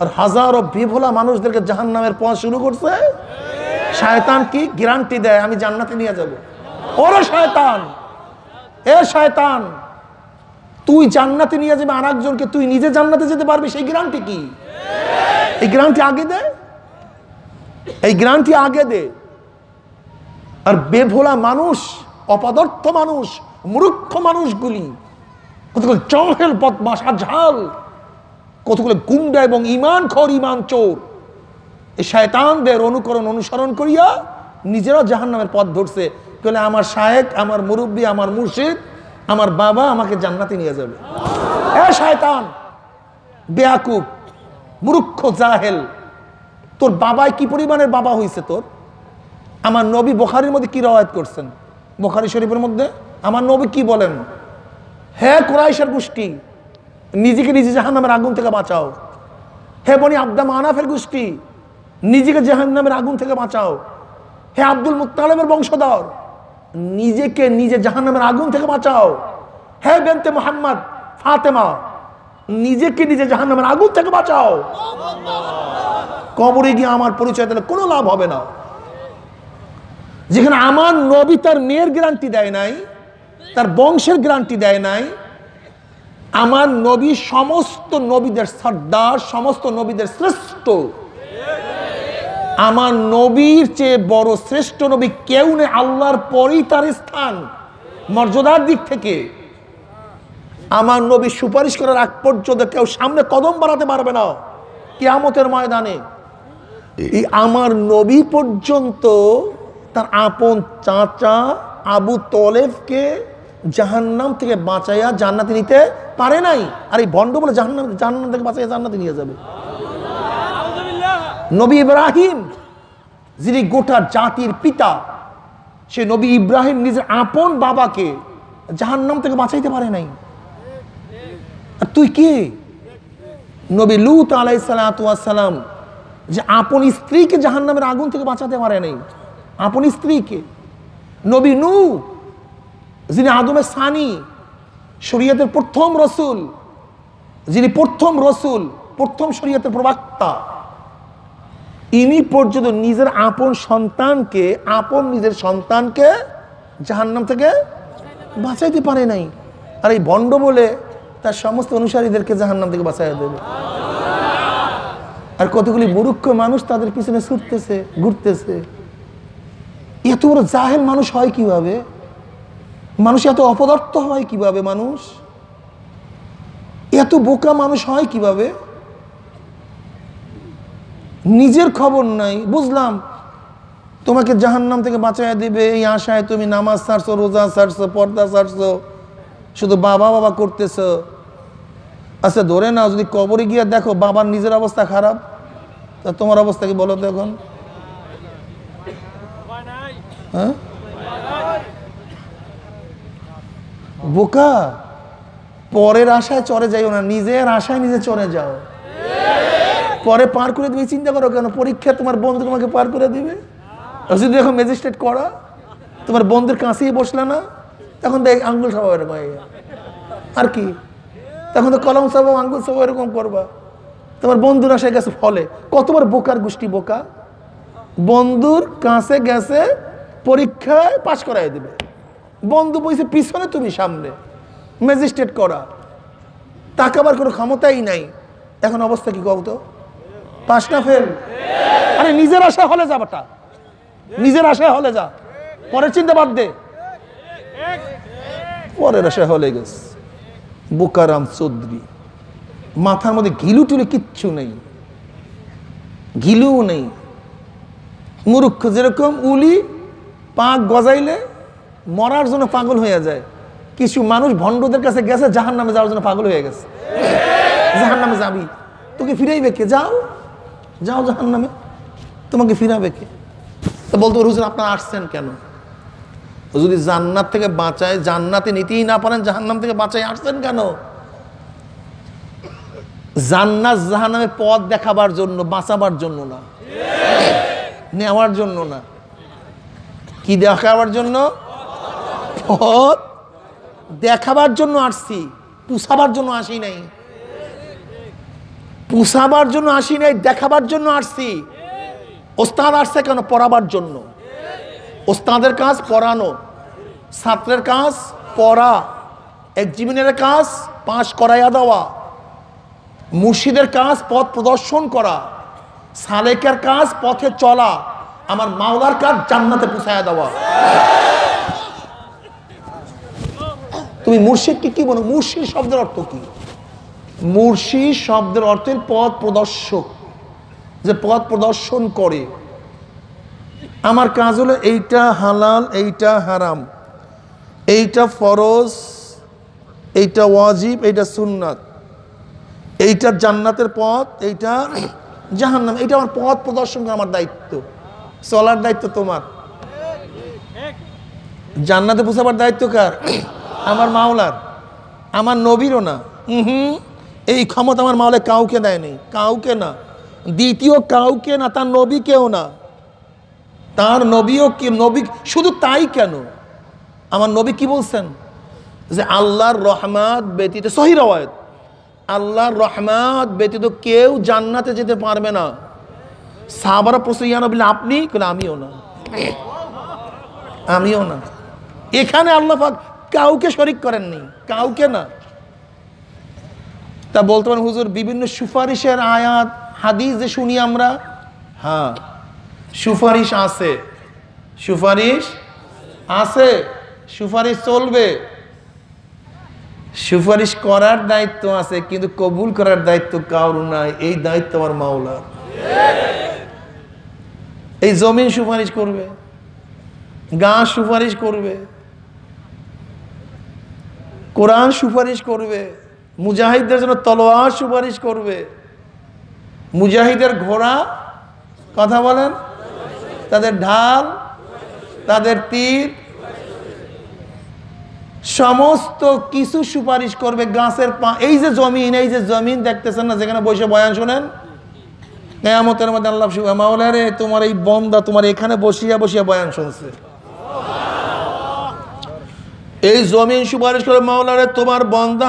আর হাজারো বিভোলা মানুষদেরকে জাহান্নামের পথ শুরু করছে। শয়তান কি গ্যারান্টি দেয় আমি জান্নাতে নিয়ে যাব? ওরে শয়তান, এ শয়তান, তুই জান্নাতে নিয়ে যাবে আর একজনকে, তুই নিজে জান্নাতে যেতে পারবি, সেই গ্যারান্টি কি? এই গ্যারান্টি আগে দে, এই গ্যারান্টি আগে দে। আর বেভোলা মানুষ, অপদার্থ মানুষ, মূর্খ মানুষগুলি, কতগুলো জহেল বদমাশ ঝাল, কতগুলো গুন্ডা এবং ঈমান খোর, ঈমান চোর, এই শয়তানদের অনুসরণ করিয়া নিজেরা জাহান্নামের পথ ধরছে। বলে আমার শায়েখ, আমার মুরব্বী, আমার মুর্শিদ, আমার বাবা আমাকে জান্নাতে নিয়ে যাবে। এ শয়তান, বেয়াকুব, মূর্খ, জাহেল, তোর বাবায় কি পরিমাণের বাবা হইছে তোর? আমার নবী বুখারীর মধ্যে কি রওয়ায়াত করছেন? বুখারী শরীফের মধ্যে আমার নবী কি বলেন? হে কুরাইশের গোষ্ঠী, নিজেকে নিজে জাহান্নামের আগুন থেকে বাঁচাও। হে বনি আব্দা মানাফের গোষ্ঠী, নিজেকে জাহান্নামের আগুন থেকে বাঁচাও। হে আব্দুল মুত্তালিবের বংশধর, নিজেকে নিজে জাহান্নামের আগুন থেকে বাঁচাও। হে বেনতে মুহাম্মদ ফাতেমা, নিজেকে নিজে জাহান্নামের আগুন থেকে বাঁচাও। কবরে গিয়ে আমার পরিচয় দিলে কোনো লাভ হবে না। যেখানে আমার নবী তার মেয়ের গ্যারান্টি দেয় নাই, তার বংশের গ্যারান্টি দেয় নাই, আমার নবী সমস্ত নবীদের সর্দার, সমস্ত নবীদের শ্রেষ্ঠ। আমার নবীর চেয়ে বড় শ্রেষ্ঠ নবী কেউ নেই, আল্লাহর পরেই তার স্থান মর্যাদার দিক থেকে। আমার নবী সুপারিশ করার আগ পর্যন্ত কেউ সামনে কদম বাড়াতে পারবে না কিয়ামতের ময়দানে। এই আমার নবী পর্যন্ত তার আপন চাচা আবু তলেবকে জাহান্নাম থেকে বাঁচাইয়া জান্নাতে নিতে পারে নাই। আর এই ভণ্ড বলে জাহান্নাম থেকে বাঁচাইয়া জান্নাতে নিয়ে যাবে। নবী ইব্রাহিম যিনি গোটা জাতির পিতা, সে নবী ইব্রাহিম নিজের আপন বাবাকে জাহান্নাম থেকে বাঁচাইতে পারে নাই। আর তুই কে? নবী লূত আলাইহিস সালাতু ওয়াস সালাম যে আপন স্ত্রীকে জাহান্নামের আগুন থেকে বাঁচাতে পারে নাই, আপন স্ত্রীকে। নবী নূহ যিনি আদমের সানি, শরীয়তের প্রথম রসুল, যিনি প্রথম রসুল, প্রথম শরীয়তের প্রবক্তা, ইনি পর্যন্ত নিজের নিজের সন্তানকে জাহান্নাম থেকে বাঁচাইতে পারে নাই। আর এই ভণ্ড বলে তার সমস্ত অনুসারীদেরকে জাহান্নাম থেকে বাঁচাইয়া দেবে। আর কতগুলি মূর্খ মানুষ তাদের পিছনে ছুটতেছে, ঘুরতেছে। এত বড় জাহেল মানুষ হয় কিভাবে? মানুষ এত অপদার্থ হয় কিভাবে? মানুষ এত বোকা মানুষ হয় কিভাবে? নিজের খবর নাই। বুঝলাম তোমাকে জাহান্নাম থেকে বাঁচাইয়া দিবে, এই আশায় তুমি নামাজ ছাড়ছো, রোজা ছাড়ছো, পর্দা ছাড়ছো, শুধু বাবা বাবা করতেছো। আচ্ছা ধরে নাও যদি কবরে গিয়ে দেখো বাবার নিজের অবস্থা খারাপ, তা তোমার অবস্থা কি বলো তো এখন? হ্যাঁ, বোকা। পরের আশায় চড়ে যাইও না, নিজের আশায় নিজে চড়ে যাও। পরে পার করে দিবে চিন্তা করো কেন? পরীক্ষা তোমার বন্ধু তোমাকে পার করে দিবে। যদি দেখো ম্যাজিস্ট্রেট করা, তোমার বন্ধুর কাছেই বসলে না, তখন দেখ আঙ্গুল সবাই এরকম আর কি, তখন তো কলম সব আঙ্গুল সব এরকম করবা। তোমার বন্ধুর আশায় গেছে ফলে। কতবার বোকার গোষ্ঠী বোকা। বন্ধুর কাছে গেছে পরীক্ষায় পাশ করাই দিবে, বন্ধু বইছে পিছনে, তুমি সামনে। ম্যাজিস্ট্রেট করা, তাকাবার কোনো ক্ষমতাই নাই। এখন অবস্থা কি কব তো? পাস না ফেল? আরে নিজের আশা হলে যা বেটা, নিজের আশায় হলে যা, পরের চিন্তা বাদ দে। পরের আশায় হলে গেছে বোকারাম চৌধুরী। মাথার মধ্যে ঘিলু টুলে কিচ্ছু নেই, ঘিলু নেই। মূর্খ যেরকম উলি পাক গজাইলে মরার জন্য পাগল হয়ে যায়, কিছু মানুষ ভণ্ডদের কাছে গেছে জাহান্নামে যাওয়ার জন্য পাগল হয়ে গেছে। জাহান্নামে যাবি, তোকে ফিরাইবে কে? যাও যাও জাহান্নামে, তোমাকে ফিরাবে কে? তো বলতো হুজুর আপনারা আসছেন কেন? যদি জান্নাত থেকে বাঁচায়, জান্নাতে নিতেই না পারেন, জাহান্নাম থেকে বাঁচায় আসছেন কেন? জান্নাত জাহান্নামের পথ দেখাবার জন্য, বাঁচাবার জন্য না, নেওয়ার জন্য না। কি দেখাবার জন্য? পথ দেখাবার জন্য আসছি, পুষাবার জন্য আসি নাই। পুষাবার জন্য আসি নাই, দেখাবার জন্য আসছি। ওস্তাদ আসছে কেন? পড়াবার জন্য। ওস্তাদের কাজ পড়ানো, ছাত্রের কাজ পড়া, এক্সামিনারের কাজ পাস করাইয়া দেওয়া, মুর্শিদের কাজ পথ প্রদর্শন করা, সালেকের কাজ পথে চলা, আমার মাওলার কাজ জান্নাতে পৌঁছায়া দেওয়া। তুমি মুর্শিদকে কি বলো? মুর্শিদ শব্দের অর্থ কি? মুর্শিদ শব্দের অর্থের পথ প্রদর্শক, যে পথ প্রদর্শন করে। আমার কাজ হলো এইটা হালাল, এইটা হারাম, এইটা ফরজ, এইটা ওয়াজিব, এইটা সুন্নাত, এইটা জান্নাতের পথ, এইটা জাহান্নাম। এইটা আমার পথ প্রদর্শন করা আমার দায়িত্ব, চলার দায়িত্ব তোমার। জান্নাতে পৌঁছাবার দায়িত্ব কার? আমার মাওলার, আমার নবীরও না। এই ক্ষমতা আমার মাওলা কাউকে দেয়নি, কাউকে না, দ্বিতীয় কাউকে না, তার নবীকেও না। তার নবীও কি নবী? শুধু তাই কেন, আমার নবী কি বলছেন? যে আল্লাহর রহমত ব্যতীত, সহিহ রওয়ায়াত, আল্লাহর রহমত ব্যতীত কেউ জান্নাতে যেতে পারবে না। সাহাবারা প্রশ্ন, ইয়া নবী আপনি? আমিও না, আমিও না। এখানে আল্লাহ পাক কাউকে শরীক করেননি, কাউকে না। তা বলতে পারেন হুজুর বিভিন্ন সুপারিশের আয়াত হাদিস যে শুনি আমরা, হ্যাঁ সুপারিশ আছে, সুপারিশ আছে, সুপারিশ চলবে। সুপারিশ করার দায়িত্ব আছে, কিন্তু কবুল করার দায়িত্ব কারো নাই। এই দায়িত্ব আমার মাওলার। এই জমিন সুপারিশ করবে, গাছ সুপারিশ করবে, কোরআন সুপারিশ করবে, মুজাহিদদের জন্য তলোয়ার সুপারিশ করবে, মুজাহিদের ঘোড়া, কথা বলেন, তাদের ঢাল, তাদের তীর, সমস্ত কিছু সুপারিশ করবে। গাছের এই যে জমিন দেখতেছেন না, যেখানে বসে বয়ান শোনেন, কিয়ামতের মধ্যে আল্লাহ মাওলা রে তোমার এই বান্দা তোমার এখানে বসিয়া বসিয়া বয়ান শুনছে। এই জমিন সুপারিশ করে মাওলা রে তোমার বান্দা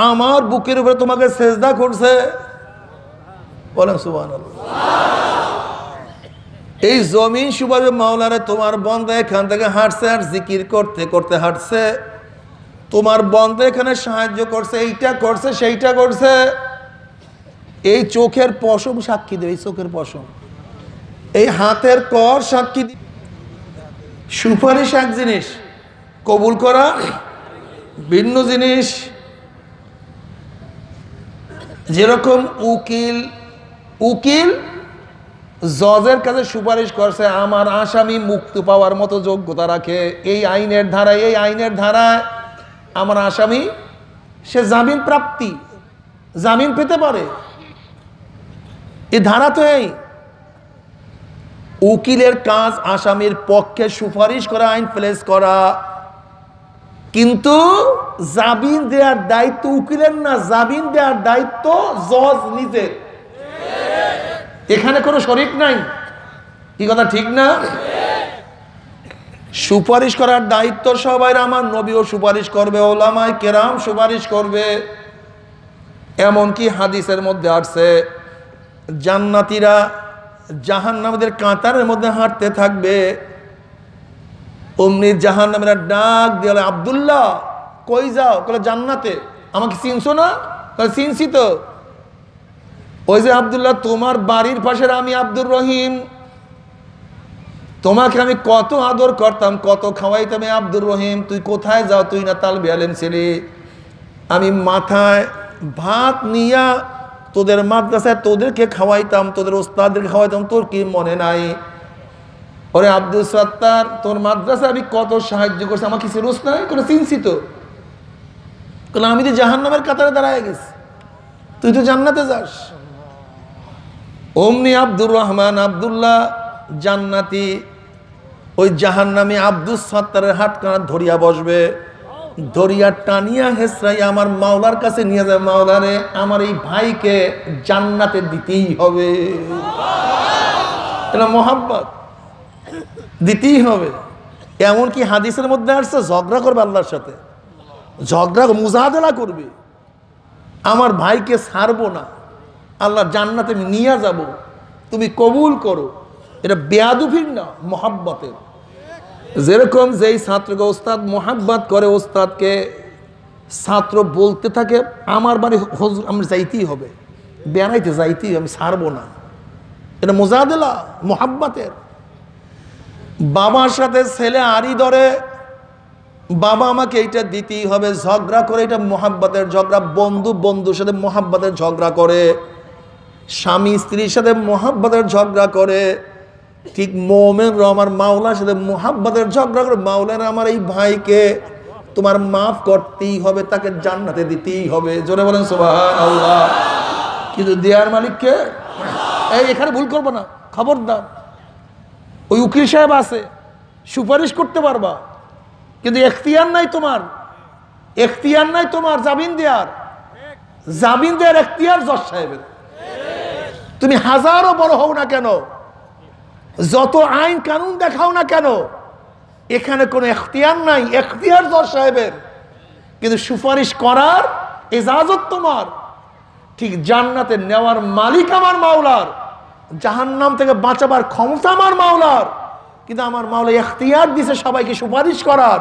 আমার বুকের উপরে তোমাকে সেজদা করছে। বলেন সুবহানাল্লাহ। এই জমিন সুপারিশ মাওলা রে তোমার বান্দা এখান থেকে হাঁটছে আর জিকির করতে করতে হাঁটছে, তোমার বান্দা এখানে সাহায্য করছে, এইটা করছে সেইটা করছে। এই চোখের পশম সাক্ষী দেবে, এই চোখের পশম, এই হাতের কর সাক্ষী দিবে। সুপারিশ এক জিনিস, কবুল করা ভিন্ন জিনিস। যেরকম উকিল জজের কাছে সুপারিশ করছে আমার আসামি মুক্তি পাওয়ার মতো যোগ্যতা রাখে, এই আইনের ধারায় আমার আসামি সে জামিন পেতে পারে। এই ধারা তো এই উকিলের কাজ আসামির পক্ষে সুপারিশ করা, আইন প্লেস করা, কিন্তু জামিন দেওয়ার দায়িত্ব উকিলের না, জামিন দেওয়ার দায়িত্ব জজ নিজের। এখানে কোনো শরিক নাই, কি কথা ঠিক না? সুপারিশ করার দায়িত্ব সবাই। আমার নবীও সুপারিশ করবে, ওলামায়ে কেরাম সুপারিশ করবে। এমনকি হাদিসের মধ্যে আসছে জান্নাতীরা জাহান্নামীদের কাতারের মধ্যে হাঁটতে থাকবে, অমনি জাহান্নামীরা ডাক দিয়ে আব্দুল্লাহ কই যাও? বলে জান্নাতে। আমাকে চিনছো না? চিনছি তো। ওই যে আব্দুল্লাহ তোমার বাড়ির পাশের আমি আব্দুর রহিম, তোমাকে আমি কত আদর করতাম, কত খাওয়াইতাম। আব্দুর রহিম তুই কোথায় যাও? তুই না তালবে আলেম ছিলি। আমি মাথায় ভাত নিয়া তোদের মাদ্রাসায় তোদেরকে খাওয়াইতাম, তোদের ওস্তাদদেরকে খাওয়াইতাম, তোর কি মনে নাই? ওরে আব্দুল সত্তার তোর মাদ্রাসায় আমি কত সাহায্য করছি, আমাকে চিনোস নাই? কোনো চিনছি তো। আমি তো জাহান্নামের কাতারে দাঁড়ায় গেছি, তুই তো জান্নাতে যাস। অমনি আব্দুর রহমান আব্দুল্লাহ জান্নাতি ওই জাহান্নামী আব্দুল সত্তারের হাতখানা ধরিয়া বসবে, ধরিয়া টানিয়া হেসরাই আমার মাওলার কাছে নিয়ে যাবে। মাওলারে আমার এই ভাইকে জান্নাতে দিতেই হবে, এটা মোহাব্বত, দিতেই হবে। এমনকি হাদিসের মধ্যে আসছে ঝগড়া করবে আল্লাহর সাথে, মুজাহাদা করবে, আমার ভাইকে ছাড়বো না, আল্লাহ জান্নাতে নিয়ে যাব, তুমি কবুল করো। এটা বেয়াদুফির না, মোহাব্বতের। যেরকম যেই ছাত্রকে ওস্তাদ মোহাব্বত করে, ওস্তাদকে ছাত্র বলতে থাকে আমার বাড়ি হুজুর আমরা যাইতেই হবে, বেড়াইতে যাইতেই, আমি ছাড়বো না। এটা মুজাহাদা মোহাব্বতের। বাবার সাথে ছেলে আড়ি ধরে, বাবা আমাকে এইটা দিতেই হবে, ঝগড়া করে, এটা মোহাব্বতের ঝগড়া। বন্ধুর সাথে মোহাব্বতের ঝগড়া করে, স্বামী স্ত্রীর সাথে মোহাব্বতের ঝগড়া করে। ঠিক মুমিনরা আমার মাওলার সাথে মোহাব্বতের ঝগড়া করে, মাওলানা আমার এই ভাইকে তোমার মাফ করতেই হবে, তাকে জান্নাতে দিতেই হবে। জোরে বলেন সুবহানাল্লাহ। কিন্তু দেয়ার মালিককে এখানে ভুল করবো না, খবরদার। ওই উকিল সাহেব আছে, সুপারিশ করতে পারবা, কিন্তু এখতিয়ার নাই তোমার জামিন দেওয়ার এখতিয়ার জজ সাহেবের। তুমি হাজারো বড় হও না কেন, যত আইন কানুন দেখাও না কেন, এখানে কোনো এখতিয়ার নাই, এখতিয়ার জজ সাহেবের। কিন্তু সুপারিশ করার ইজাজত তোমার। ঠিক জান্নাতে নেওয়ার মালিক আমার মাওলার, জাহান্নাম থেকে বাঁচাবার ক্ষমতা আমার মাওলার। কিন্তু আমার মাওলা এখতিয়ার দিছে সবাইকে সুপারিশ করার,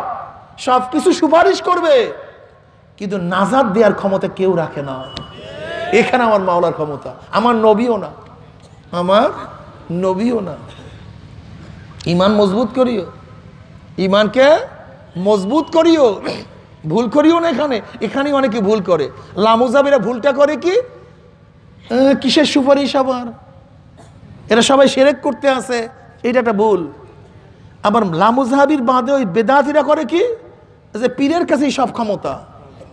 সব কিছু সুপারিশ করবে, কিন্তু নাজাত দেওয়ার ক্ষমতা কেউ রাখে না। এখানে আমার মাওলার ক্ষমতা, আমার নবীও না। ইমান মজবুত করিও, ইমানকে মজবুত করিও, ভুল করিও না। এখানে অনেকে ভুল করে। লামুজাবিরা ভুলটা করে কি, কিসের সুপারিশ আবার, এরা সবাই শিরক করতে আসে, এটা একটা ভুল। আবার লামুজাহাবির বাদে ওই বেদাতিরা করে কি, যে পীরের কাছেই সব ক্ষমতা,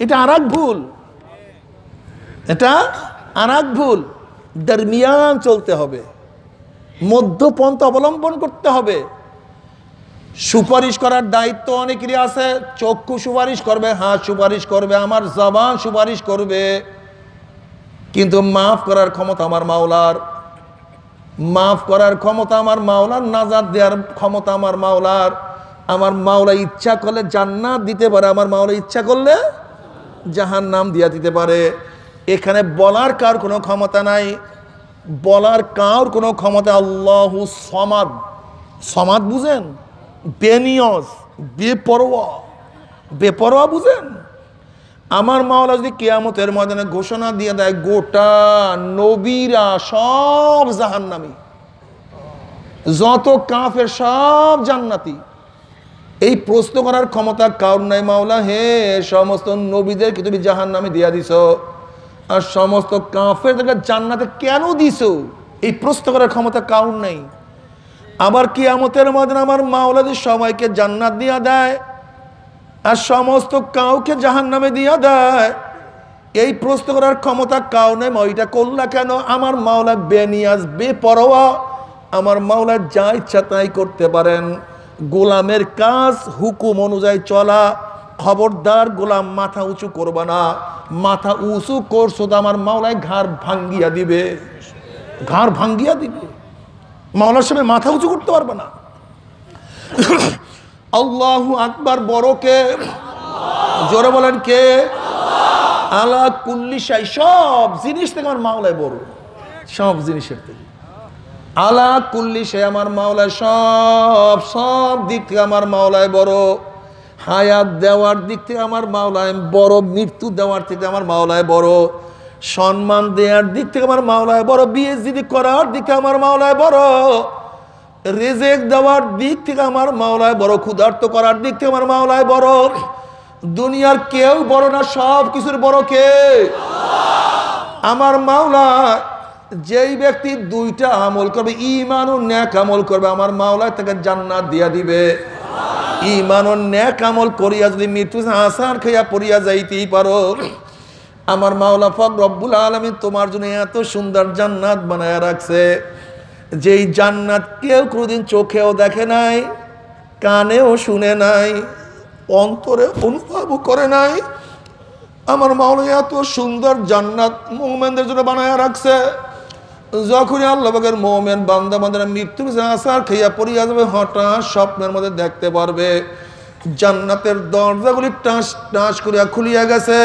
এটা আর এক ভুল। দরমিয়ান চলতে হবে। মধ্যপন্থা অবলম্বন করতে হবে। সুপারিশ করার দায়িত্ব অনেকেরই আছে। চক্ষু সুপারিশ করবে, হাত সুপারিশ করবে, আমার জবান সুপারিশ করবে, কিন্তু মাফ করার ক্ষমতা আমার মাওলার। মাফ করার ক্ষমতা আমার মাওলার, নাজাত দেওয়ার ক্ষমতা আমার মাওলার। আমার মাওলা ইচ্ছা করলে জান্নাত দিতে পারে, আমার মাওলা ইচ্ছা করলে জাহান্নাম দিয়া দিতে পারে। এখানে বলার কার কোনো ক্ষমতা নাই, বলার কার কোনো ক্ষমতা। আল্লাহু সমাদ। সমাদ বুঝেন? বেনিয়জ, বেপরোয়া। বেপরোয়া বুঝেন? আমার মাওলা যদি কিয়ামতের ময়দানে ঘোষণা দিয়ে দেয় গোটা নবীরা সব জাহান্নামী, যত কাফের সব জান্নাতি, এই প্রশ্ন করার ক্ষমতা কারণ নাই। মাওলা হে, সমস্ত নবীদেরকে তুমি জাহান্নামে দিয়া দিছ, আর সমস্ত কাফেরদেরকে জান্নাতে কেন দিছো? এই প্রশ্ন করার ক্ষমতা কারণ নাই। আবার কিয়ামতের ময়দানে আমার মাওলা যদি সবাইকে জান্নাত দিয়া দেয় আর সমস্ত কাউকে জাহান্নামে দিয়া দেয়, এই প্রশ্ন করার ক্ষমতা কাউ নেই। ওইটা করলা কেন? আমার মাওলা বেনিয়াজ, বেপরোয়া। আমার মাওলা যা ইচ্ছা তাই করতে পারেন। গোলামের কাজ হুকুম অনুযায়ী চলা। খবরদার গোলাম মাথা উঁচু করবা না। মাথা উঁচু করছো তো আমার মাওলায় ঘাড় ভাঙ্গিয়া দিবে, ঘাড় ভাঙ্গিয়া দিবে। মাওলার সামনে মাথা উঁচু করতে পারবে না। আল্লাহু আকবার। বড় কে? জোরে বলেন কে? আলা কুল্লি শাই, সব জিনিস থেকে আমার মাওলায় বড়, সব জিনিসের থেকে। আলা কুল্লি শাই, আমার মাওলায় সব সব দিক থেকে আমার মাওলায় বড়। হায়াত দেওয়ার দিক থেকে আমার মাওলায় বড়, মৃত্যু দেওয়ার থেকে আমার মাওলায় বড়, সম্মান দেওয়ার দিক থেকে আমার মাওলায় বড়, বিয়ে যদি করার দিক থেকে আমার মাওলায় বড়, রিজিক দেওয়ার দিক থেকে আমার মাওলায় বড়, ক্ষুধার্ত করার দিক থেকে আমার মাওলায় বড়। দুনিয়ার কেউ বড় না, সব কিছুর বড় কে? আমার মাওলা। যেই ব্যক্তি দুইটা আমল করবে, ঈমান ও নেক আমল করবে, আমার মাওলা তাকে জান্নাত দিয়া দিবে। ঈমান ও নেক আমল করিয়া যদি মৃত্যু আসার খাইয়া পড়িয়া যাইতেই পারো, আমার মাওলা পাক রব্বুল আলামিন তোমার জন্য এত সুন্দর জান্নাত বানায়া রাখছে, যেই জান্নাত কেউ কোনোদিন চোখেও দেখে নাই, কানেও শুনে নাই, অন্তরে অনুভবও করে নাই। আমার মাওলা এত সুন্দর জান্নাত মুমিনদের জন্য বানায়া রাখছে। যখনই আল্লাহ পাকের মুমিন বান্দা বান্দারা মৃত্যুর আসার খাইয়া পড়িয়া যাবে, হঠাৎ স্বপ্নের মধ্যে দেখতে পারবে জান্নাতের দরজাগুলি টাস টাস করিয়া খুলিয়া গেছে।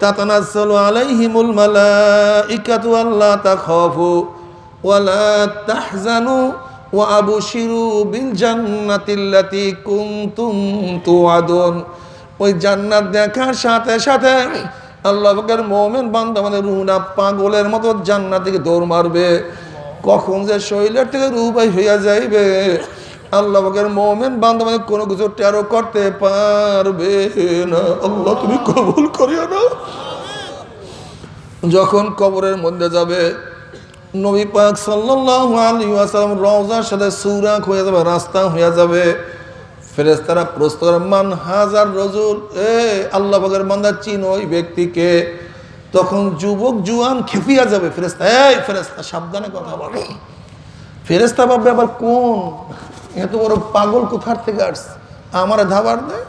তাতানাজ্জালু আলাইহিমুল মালাইকাতু আল্লা তাখাফু ওয়ালা তাহজানু ওয়া আবশিরু বিল জান্নাতিল্লাতী কুনতুম তুআদুন। ওই জান্নাত দেখার সাথে সাথে আল্লাহ পাকের মুমিন বান্দা আমাদের রুহটা পাগলের মতো জান্নাত থেকে দৌড় মারবে। কখন যে শরীরের থেকে রূহ বাই হইয়া যাইবে, আল্লাহ পাকের মুমিন বান্দা আমাদের কোনো কিছু টেরও করতে পারবে না। আল্লাহ তুমি কবুল করিও না। যখন কবরের মধ্যে যাবে, নবী পাক সাল্লাল্লাহু আলাইহি ওয়াসাল্লাম রওজার সাথে সুরাক হয়ে যাবে, রাস্তা হয়ে যাবে। ফেরেশতারা প্রশ্ন করে, মান হাজার রজুল, আল্লাহ পাকের বান্দা চিন ওই ব্যক্তিকে। তখন যুবক জুয়ান খেপিয়া যাবে। ফেরেশতা, ফেরেশতা সাবধানে কথা বলো। ফেরেশতা ভাববে আবার কোন এত বড় পাগল কোথার থেকে আসছে, আমার ধাবার দেয়।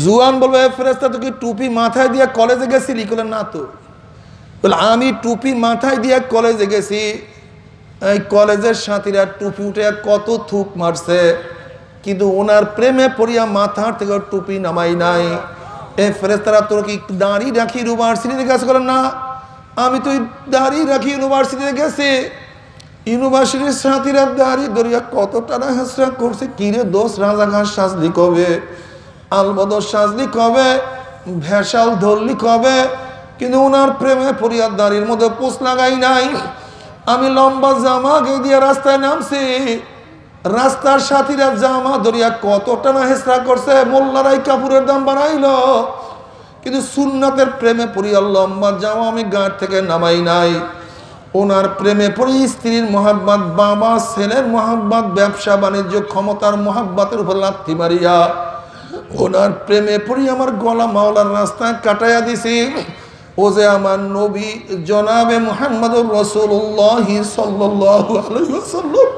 জুয়ান বলবে, ফেরেশতা তুই কি টুপি মাথায় দিয়ে কলেজে গেছিলি? বলে না তো। বলে আমি টুপি মাথায় দিয়ে কলেজে গেছি, এই কলেজের সাথীরা টুপি উঠে কত থুক মারছে, কিন্তু ওনার প্রেমে পড়িয়া মাথার থেকে টুপি নামাই নাই। এই ফেরেশতারা তোর কি দাঁড়ি রাখি ইউনিভার্সিটিতে গেছে? বলে না, আমি তো দাঁড়ি রাখি ইউনিভার্সিটিতে গেছি। ইউনিভার্সিটির সাথীরা দাঁড়ি ধরিয়া কত টানা হেসরা করছে। কিরে দোষ, রাজাঘাট সাজলি কবে, আলবদর সাজলি কবে, ভেসাল ধরলি কবে, কিন্তু ওনার প্রেমে পড়িয়া দাঁড়ির মধ্যে পোষ লাগাই নাই। আমি লম্বা জামা গিয়ে দিয়ে রাস্তায় নামছি, রাস্তার সাথীরা জামা ধরিয়া কত টানা হেসরা করছে, মোল্লারাই কাপড়ের দাম বাড়াইলো, কিন্তু সুন্নাতের প্রেমে পড়িয়া লম্বা জামা আমি গাঁট থেকে নামাই নাই। ওনার প্রেমে পড়ি স্ত্রীর মহাব্বত, বাবা ছেলের মহাব্বত, ব্যবসা বাণিজ্য ক্ষমতার মহাব্বতের উপর লাথি মারিয়া ওনার প্রেমে পড়ি আমার গলা মাওলার রাস্তায় কাটাইয়া দিছি। ও যে আমার নবী জনাবে মুহাম্মদুর রাসূলুল্লাহ সাল্লাল্লাহু আলাইহি ওয়াসাল্লাম,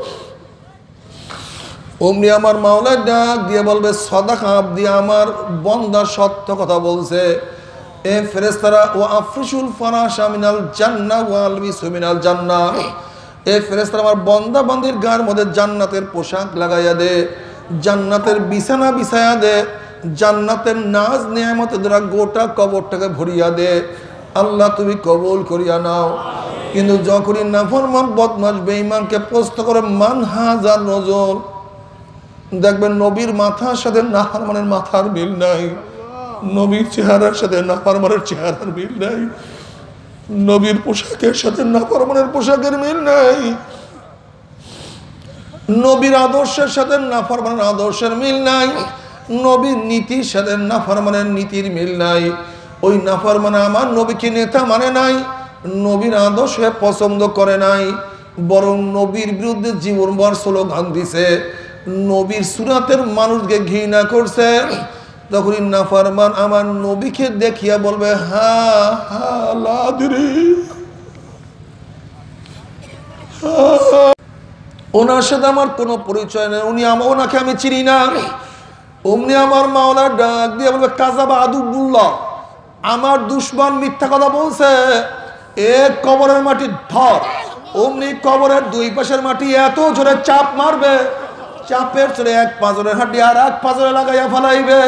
অমনি আমার মাওলা ডাক দিয়ে বলবে সাদাকা আবদি, আমার বান্দা সত্য কথা বলছে। এ ফেরেশতারা ও আফরিশুল ফারাশা মিনাল জান্নাহ ওয়া আলবিসু মিনাল জান্নাহ, এ ফেরেশতারা আমার বান্দা বান্দির গায়ের মধ্যে জান্নাতের পোশাক লাগাইয়া দে, জান্নাতের বিছানা বিছায়া দে, জান্নাতের নাজ নিয়ামতের দ্বারা গোটা কবরটাকে ভরিয়া দে। আল্লাহ তুমি কবুল করিয়া নাও। কিন্তু যখনই নাফরমান বদমাশ বেঈমানকে প্রশ্ন করে মান হাজার নজর, দেখবেন নবীর মাথার সাথে নাফরমানের মাথার মিল নাই, নবীর চেহারার সাথে নাফরমানের চেহারার মিল নাই, নবীর পোশাকের সাথে নাফরমানের পোশাকের মিল নাই, নবীর আদর্শের সাথে নাফরমানের আদর্শের মিল নাই, নবীর নীতির সাথে নাফরমানের নীতির মিল নাই। ওই নাফরমানে আমার নবীকে নেতা মানে নাই, নবীর আদর্শে পছন্দ করে নাই, বরং নবীর বিরুদ্ধে জীবনভর স্লোগান দিছে, নবীর সুরাতের মানুষকে ঘৃণা করছে। তখনই নাফরমান আমার নবীকে দেখিয়া বলবে হা হা লাদরি, ওনার সাথে আমার কোনো পরিচয় নেই, ওনাকে আমি চিনি না। অমনি আমার মাওলা ডাক দিয়ে বলবে কাযাবা আদুবুল্লাহ, আমার দুশমন মিথ্যা কথা বলছে, এ কবরের মাটি ধর। অমনি কবরের দুই পাশের মাটি এত জোরে চাপ মারবে, চাপের চলে এক পাঁজরের হাড্ডি আর এক পাঁজরে লাগাইয়া ফেলাইবে।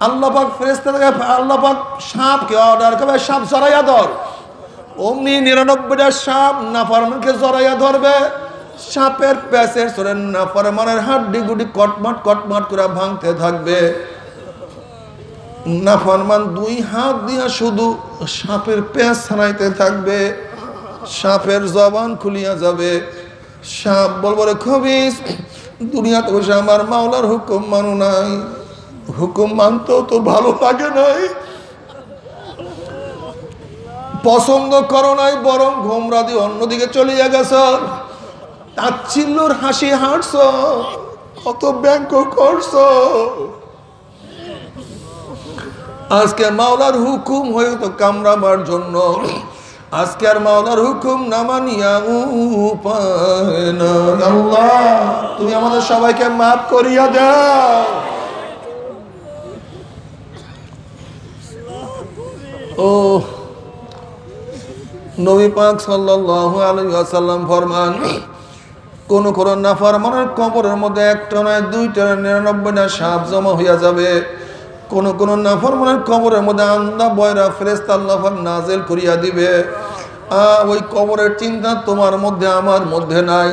আল্লাহ পাক ফেরেশতাকে, আল্লাহ পাক সাপকে অর্ডার করবে সাপ জড়াইয়া ধর। অমনি 99টা সাপ নাফরমানকে জড়াইয়া ধরবে, সাপের প্যাচের চলে নাফরমানের হাড্ডি গুডি কটমাট কটমাট করে ভাঙতে থাকবে। নাফরমান দুই হাত দিয়া শুধু সাপের প্যাচ ছাড়াইতে থাকবে, সাপের জবান খুলিয়া যাবে। সাপ বলবো রে খবিস, দুনিয়াতে বসে আমার মাওলার হুকুম মানো নাই, হুকুম মানতেও তো ভালো লাগে নাই, পছন্দ করো নাই, বরং ঘোমরা দিয়ে অন্যদিকে চলিয়া গেছ, তাচ্ছিল্যর হাসি হাঁটছ, কত ব্যঙ্গ করছ। আজকে মাওলার হুকুম হয়ে তো কামড়াবার জন্য, আজকে আর মাওলার হুকুম না মানিয়া উপায় না। আল্লাহ তুমি আমাদের সবাইকে মাফ করিয়া দাও। ও নবী পাক সাল্লাল্লাহু আলাইহি ওয়াসাল্লাম ফরমান, কোন কোন নাফরমানের কবরের মধ্যে একটা নয় দুইটা 99টা সাপ জমা হইয়া যাবে। কোন কোন নাফরমানের কবরের মধ্যে আন্দা বয়রা ফেরেশতা আল্লাহ পাক নাজিল করিয়া দিবে। ওই কবরের চিন্তা তোমার মধ্যে আমার মধ্যে নাই।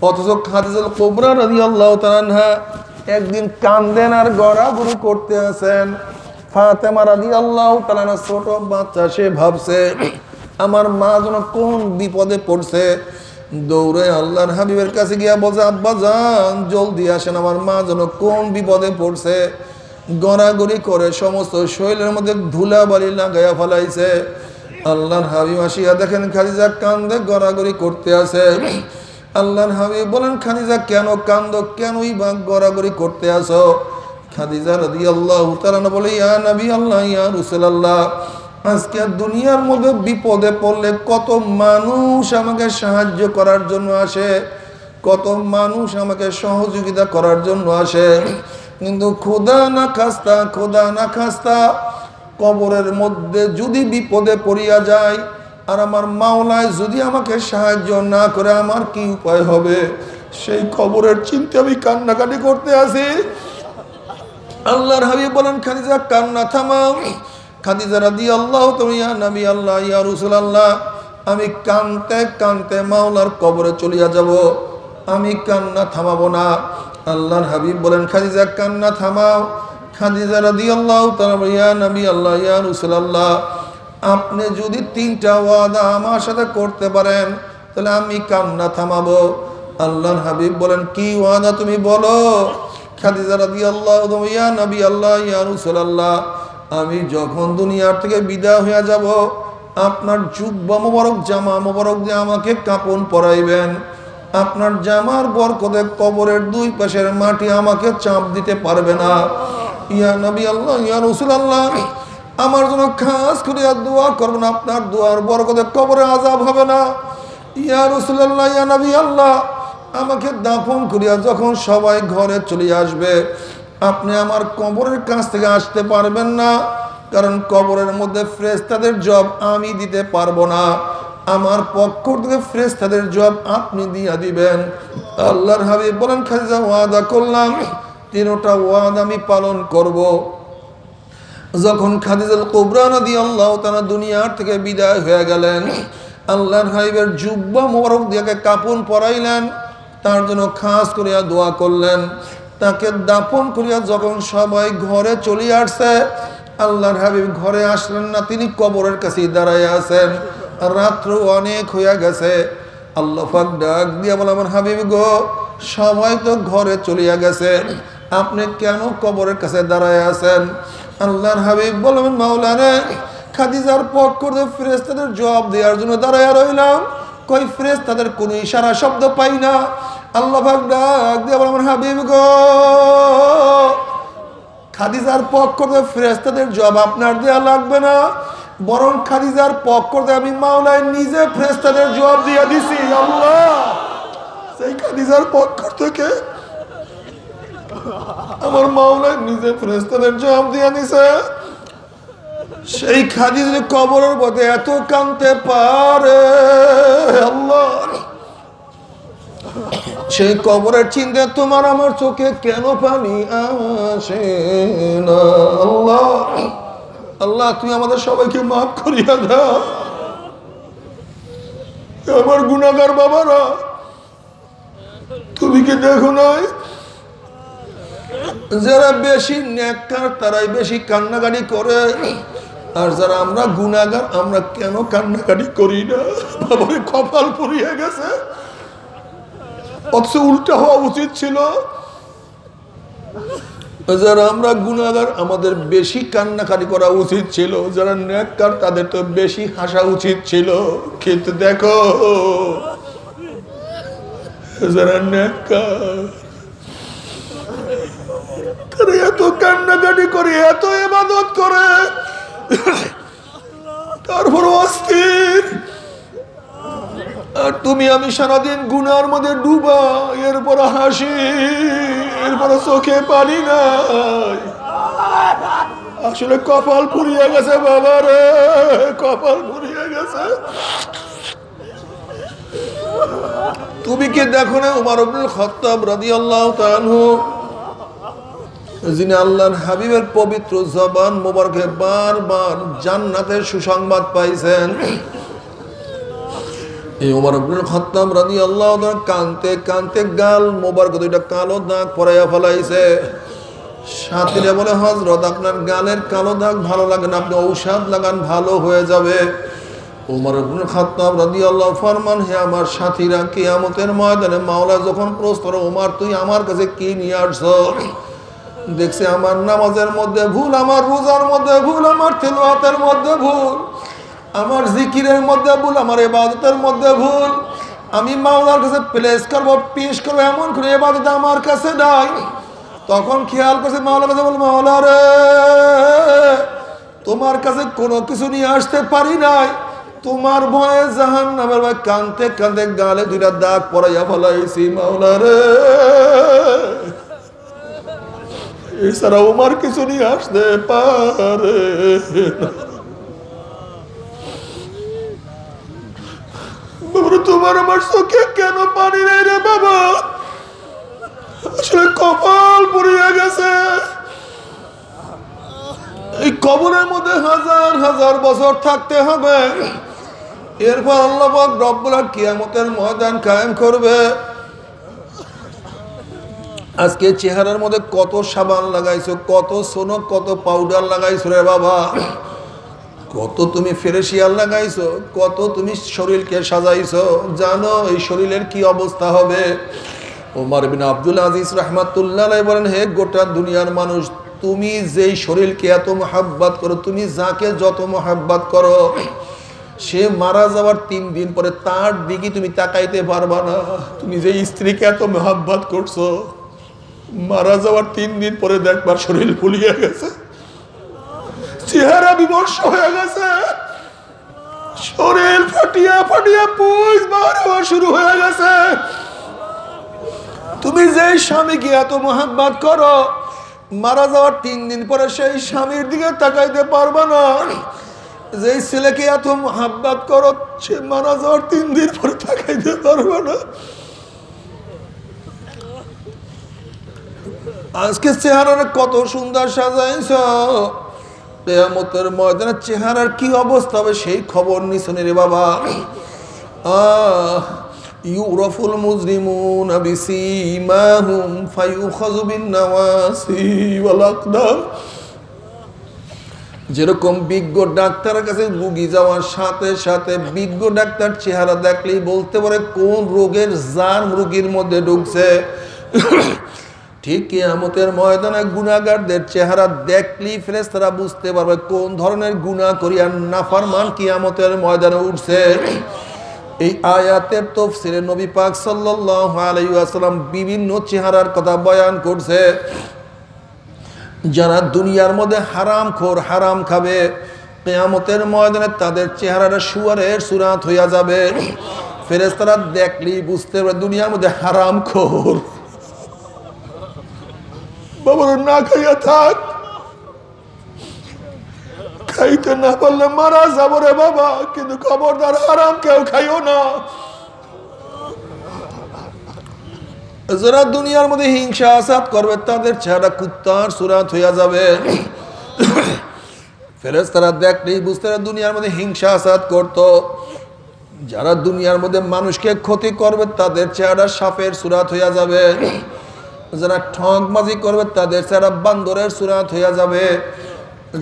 অথচ খাদিজাতুল কুবরা রাদিয়াল্লাহু তাআলা আনহা একদিন কান্দেন আর গড়াগড়ি করতে আছেন। ফাতেমা রাদিয়াল্লাহু তাআলা ছোট বাচ্চা, সে ভাবছে আমার মা যেন কোন বিপদে পড়ছে। দৌড়ে আল্লাহর হাবিবের কাছে গিয়া বলছে আব্বা জান জলদি আসেন, আমার মা যেন কোন বিপদে পড়ছে। গড়াগড়ি করে সমস্ত শরীরের মধ্যে ধুলাবালি লাগাইয়া ফেলাইছে। আল্লাহর হাবিব আসিয়া দেখেন খাদিজা কান্দে গড়াগড়ি করতে আছে। আল্লাহর হাবিব বলেন খাদিজা কেন কান্দো, কেনই বা গড়াগড়ি করতে আসো? খাদিজা রাদিয়াল্লাহু তাআলা বলে ইয়া নবী আল্লাহ, ইয়া রাসূলুল্লাহ, আজকে দুনিয়ার মধ্যে বিপদে পড়লে কত মানুষ আমাকে সাহায্য করার জন্য আসে, কত মানুষ আমাকে সহযোগিতা করার জন্য আসে, কিন্তু খোদা না খাস্তা কবরের মধ্যে যদি বিপদে পড়িয়া যায় আর আমার মাওলায় যদি আমাকে সাহায্য না করে আমার কি উপায় হবে? সেই কবরের চিন্তা আমি কান্নাকাটি করতে আসি। আল্লাহর হাবিব বলেন খাদিজা কান্না থামাও। খাদিজা রাদিয়াল্লাহু তাআলা ইয়া নবী আল্লাহ, ইয়া রাসূলুল্লাহ, আমি কানতে কানতে মাওলার কবরে চলিয়া যাব, আমি কান্না থামাবো না। আল্লাহর হাবিব বলেন খাদিজা কান্না থামাও। খাদিজা রাদিয়াল্লাহু তাআলা ইয়া নবী আল্লাহ, ইয়া রাসূলুল্লাহ, আপনি যদি 3টা ওয়াদা আমার সাথে করতে পারেন তাহলে আমি কান্না থামাবো। আল্লাহর হাবিব বলেন কি ওয়াদা তুমি বলো? খাদিজা রাদিয়াল্লাহু তাআলা ইয়া নবী আল্লাহ, ইয়া রাসূলুল্লাহ, আমি যখন দুনিয়ার থেকে বিদায় হয়ে যাব আপনার জুব্বা মোবারক জামা মোবারক দিয়ে আমাকে কাপন পরাইবেন। আপনার জামার বরকতে কবরের দুই পাশের মাটি আমাকে চাপ দিতে পারবে না। ইয়া নবী আল্লাহ, ইয়া রাসূলুল্লাহ, আমার জন্য খাস করে দোয়া করবেন, আপনার দোয়ার বরকতে কবরে আযাব হবে না। ইয়া রাসূলুল্লাহ, ইয়া নবী আল্লাহ, আমাকে দাফন করিয়া যখন সবাই ঘরে চলে আসবে, আপনি আমার কবরের কাছ থেকে আসতে পারবেন না, কারণ কবরের মধ্যে ফেরেশতাদের জব আমি দিতে পারবো না, আমার পক্ষ থেকে ফেরেশতাদের জব আপনি দিয়া দিবেন। আল্লাহর হাবিব বলেন, খাদিজা ওয়াদা করলাম, তিনটা ওয়াদা আমি পালন করব। যখন খাদিজাতুল কুবরা রাদিয়াল্লাহু তাআলা দুনিয়ার থেকে বিদায় হয়ে গেলেন, আল্লাহর হাবিবের জুব্বা মোবারক দিয়ে কাপড় পরাইলেন, তার জন্য খাস করিয়া দোয়া করলেন। তাকে দাফন করিয়া যখন সবাই ঘরে চলে আসছে, আল্লাহর হাবিব ঘরে আসলেন না, তিনি কবরের কাছে দাঁড়ায় আছেন। রাত্র অনেক হয়ে গেছে। আল্লাহ পাক ডাক দিয়া বলে, আমার হাবিব গো, সবাই তো ঘরে চলিয়া গেছে, আপনি কেন কবরের কাছে দাঁড়ায় আছেন? আল্লাহর হাবিব বলবেন, মাওলানা, খাদিজার পক্ষ থেকে ফেরেশতাদের জবাব দেওয়ার জন্য দাঁড়ায় রইলাম, কই ফেরেশতাদের কোনো ইশারা শব্দ পাই না। আল্লাহ পাক ডাক দিয়া বলে, আমার হাবিব গো, খাদিজার পক্ষ থেকে ফেরেশতাদের জবাব আপনার দেয়া লাগবে না, বরং খাদিজার পক্ষ থেকে আমি মাওলায় নিজে ফেরেশতাদের জবাব দিয়ে দিছি। আল্লাহ, সেই খাদিজার পক্ষ থেকে আমার মাওলায় নিজে ফেরেশতাদের জবাব দিয়ে দিছে। সেই খাদিজা কবরের পথে এত কাঁদতে পারে, আল্লাহ, সেই কবরের চিন্তা তোমার আমার চোখে কেন পানি আসে না? আল্লাহ, আল্লাহ, তুমি আমাদের সবাইকে মাফ করিয়া দাও। আমার গুনাহগার বাবারা, তুমি কি দেখো নাই, যারা বেশি নেককার তারাই বেশি কান্নাকাটি করে, আর যারা আমরা গুনাহগার আমরা কেন কান্নাকাটি করি না? বাবার কপাল পুড়িয়ে গেছে, অথচ উল্টা হওয়া উচিত ছিল। যারা আমরা গুনাহগার আমাদের বেশি কান্নাকাটি করা উচিত ছিল, যারা নেককার তাদের তো বেশি হাসা উচিত ছিল। কিন্তু দেখো, যারা নেককার তারা এত কান্নাকাটি করে, এত ইবাদত করে, তারপর অস্থির। আর তুমি আমি সারাদিন গুনার মধ্যে ডুবা, এরপর হাসি, এরপর চোখে পানি নাই। আসলে কপাল পুড়িয়ে গেছে বাবা রে, কপাল পুড়িয়ে গেছে। তুমি কি দেখো না উমর ইবনুল খাত্তাব রাদিয়াল্লাহু তাআলা আনহু, যিনি আল্লাহর হাবিবের পবিত্র জবান মোবারকে বারবার জান্নাতের সুসংবাদ পাইছেন, এই উমর ইবনুল খাত্তাব রাদিয়াল্লাহু তাআলা কানতে কানতে গাল মোবারক দুইটা কালো দাগ পরাইয়া ফেলাইছে। সাথীরা বলে, হযরত আপনার গালের কালো দাগ ভালো লাগে না, আপনি ঔষধ লাগান, ভালো হয়ে যাবে। উমর ইবনুল খাত্তাব রাদিয়াল্লাহু ফরমান, হে আমার সাথীরা, কিয়ামতের ময়দানে মাওলা যখন প্রশ্ন করে, উমর তুই আমার কাছে কি নিয়ে আসছো? দেখছি আমার নামাজের মধ্যে ভুল, আমার রোজার মধ্যে ভুল, আমার তিলাওয়াতের মধ্যে ভুল, আমার জিকিরের মধ্যে ভুল, আমার ইবাদতের মধ্যে ভুল। আমি মাওলার কাছে প্লেস করবো, পেশ করবো, এমন করে ইবাদত আমার কাছে নাই। তখন খেয়াল করছে, মাওলার কাছে বল, মাওলা রে, তোমার কাছে কোনো কিছু নিয়ে আসতে পারি নাই, তোমার ভয়ে জাহান্নামের ভয়ে কাঁদতে কাঁদতে গালে দুইটা দাগ পরাইয়া ফেলাইছি মাওলা রে। এছাড়া উমর কিছু নিয়ে আসতে পারে বাবা, তোমার আমার চোখে কেন পানি নেই রে বাবা? আসলে কপাল পুড়িয়ে গেছে। এই কবরের মধ্যে হাজার হাজার বছর থাকতে হবে, এরপর আল্লাহ পাক রব্বুল আলামিন কিয়ামতের ময়দান কায়েম করবে। আজকে চেহারার মধ্যে কত সাবান লাগাইছো, কত সোনো, কত পাউডার লাগাইছো রে বাবা, কত তুমি ফেরেশিয়াল লাগাইছো, কত তুমি শরীরকে সাজাইছো, জানো এই শরীরের কি অবস্থা হবে? ওমর বিন আব্দুল আজিজ রাহমাতুল্লাহ আলাইহি বলেন, হে গোটা দুনিয়ার মানুষ, তুমি যেই শরীরকে এত মহব্বত করো, তুমি যাকে যত মহব্বত করো, সে মারা যাওয়ার 3 দিন পরে তার দিকে তুমি তাকাইতে পারবা না। তুমি যে স্ত্রীকে এত মহব্বত করছো, মারা যাওয়ার 3 দিন পরে দেখবার শরীর ফুলিয়ে গেছে, চেহারা বিমর্ষ হয়ে গেছে, শরীর ফাটিয়া ফাটিয়া পুষ বার হওয়া শুরু হয়ে গেছে। তুমি যে স্বামীকে এত মোহাব্বত করো, মারা যাওয়ার 3 দিন পরে সেই স্বামীর দিকে তাকাইতে পারবা না। যে ছেলেকে এত মোহাব্বত করো, সে মারা যাওয়ার 3 দিন পরে তাকাইতে পারবা না। আজকে চেহারার কত সুন্দর সাজাইছ, কিয়ামতের ময়দানে চেহারার কি অবস্থা হবে সেই খবর নিছনি রে বাবা। ইউরাফুল মুজরিমুনা বিসীমাহুম ফায়ুখাযু বিন-নাওয়াসি ওয়াল আকদাম। যেরকম বিজ্ঞ ডাক্তারের কাছে রোগী যাওয়ার সাথে সাথে বিজ্ঞ ডাক্তার চেহারা দেখলেই বলতে পারে কোন রোগের জার্ম রোগীর মধ্যে ঢুকছে, ঠিক কিয়ামতের ময়দানে গুনাহগারদের চেহারা দেখলেই ফেরেশতারা বুঝতে পারবে কোন ধরনের গুনাহ করিয়া নাফরমান কিয়ামতের ময়দানে উঠছে। এই আয়াতের তাফসীরে নবী পাক সাল্লাল্লাহু আলাইহি ওয়াসাল্লাম বিভিন্ন চেহারার কথা বয়ান করছে। যারা দুনিয়ার মধ্যে হারামখোর, হারাম খাবে, কিয়ামতের ময়দানে তাদের চেহারাটা শুয়ারের সুরাত হইয়া যাবে। ফেরেশতারা দেখলেই বুঝতে পারবে দুনিয়ার মধ্যে হারামখোর। বাবার না খাইয়া থাক, খাইতে না পারলে মারা যাবো রে বাবা, কিন্তু খবরদার হারাম কেউ খাইও না। যারা দুনিয়ার মধ্যে হিংসা আসাদ করবে তাদের চেহারা কুত্তার সুরাত হইয়া যাবে। ফেরেশতারা দেখলেই বুঝতে পারে দুনিয়ার মধ্যে হিংসা আসাদ করতো। যারা দুনিয়ার মধ্যে মানুষকে ক্ষতি করবে তাদের চেহারা সাপের সুরাত হইয়া যাবে। যারা ঠকবাজি করবে তাদের চেহারা বান্দরের সুরাত হইয়া যাবে।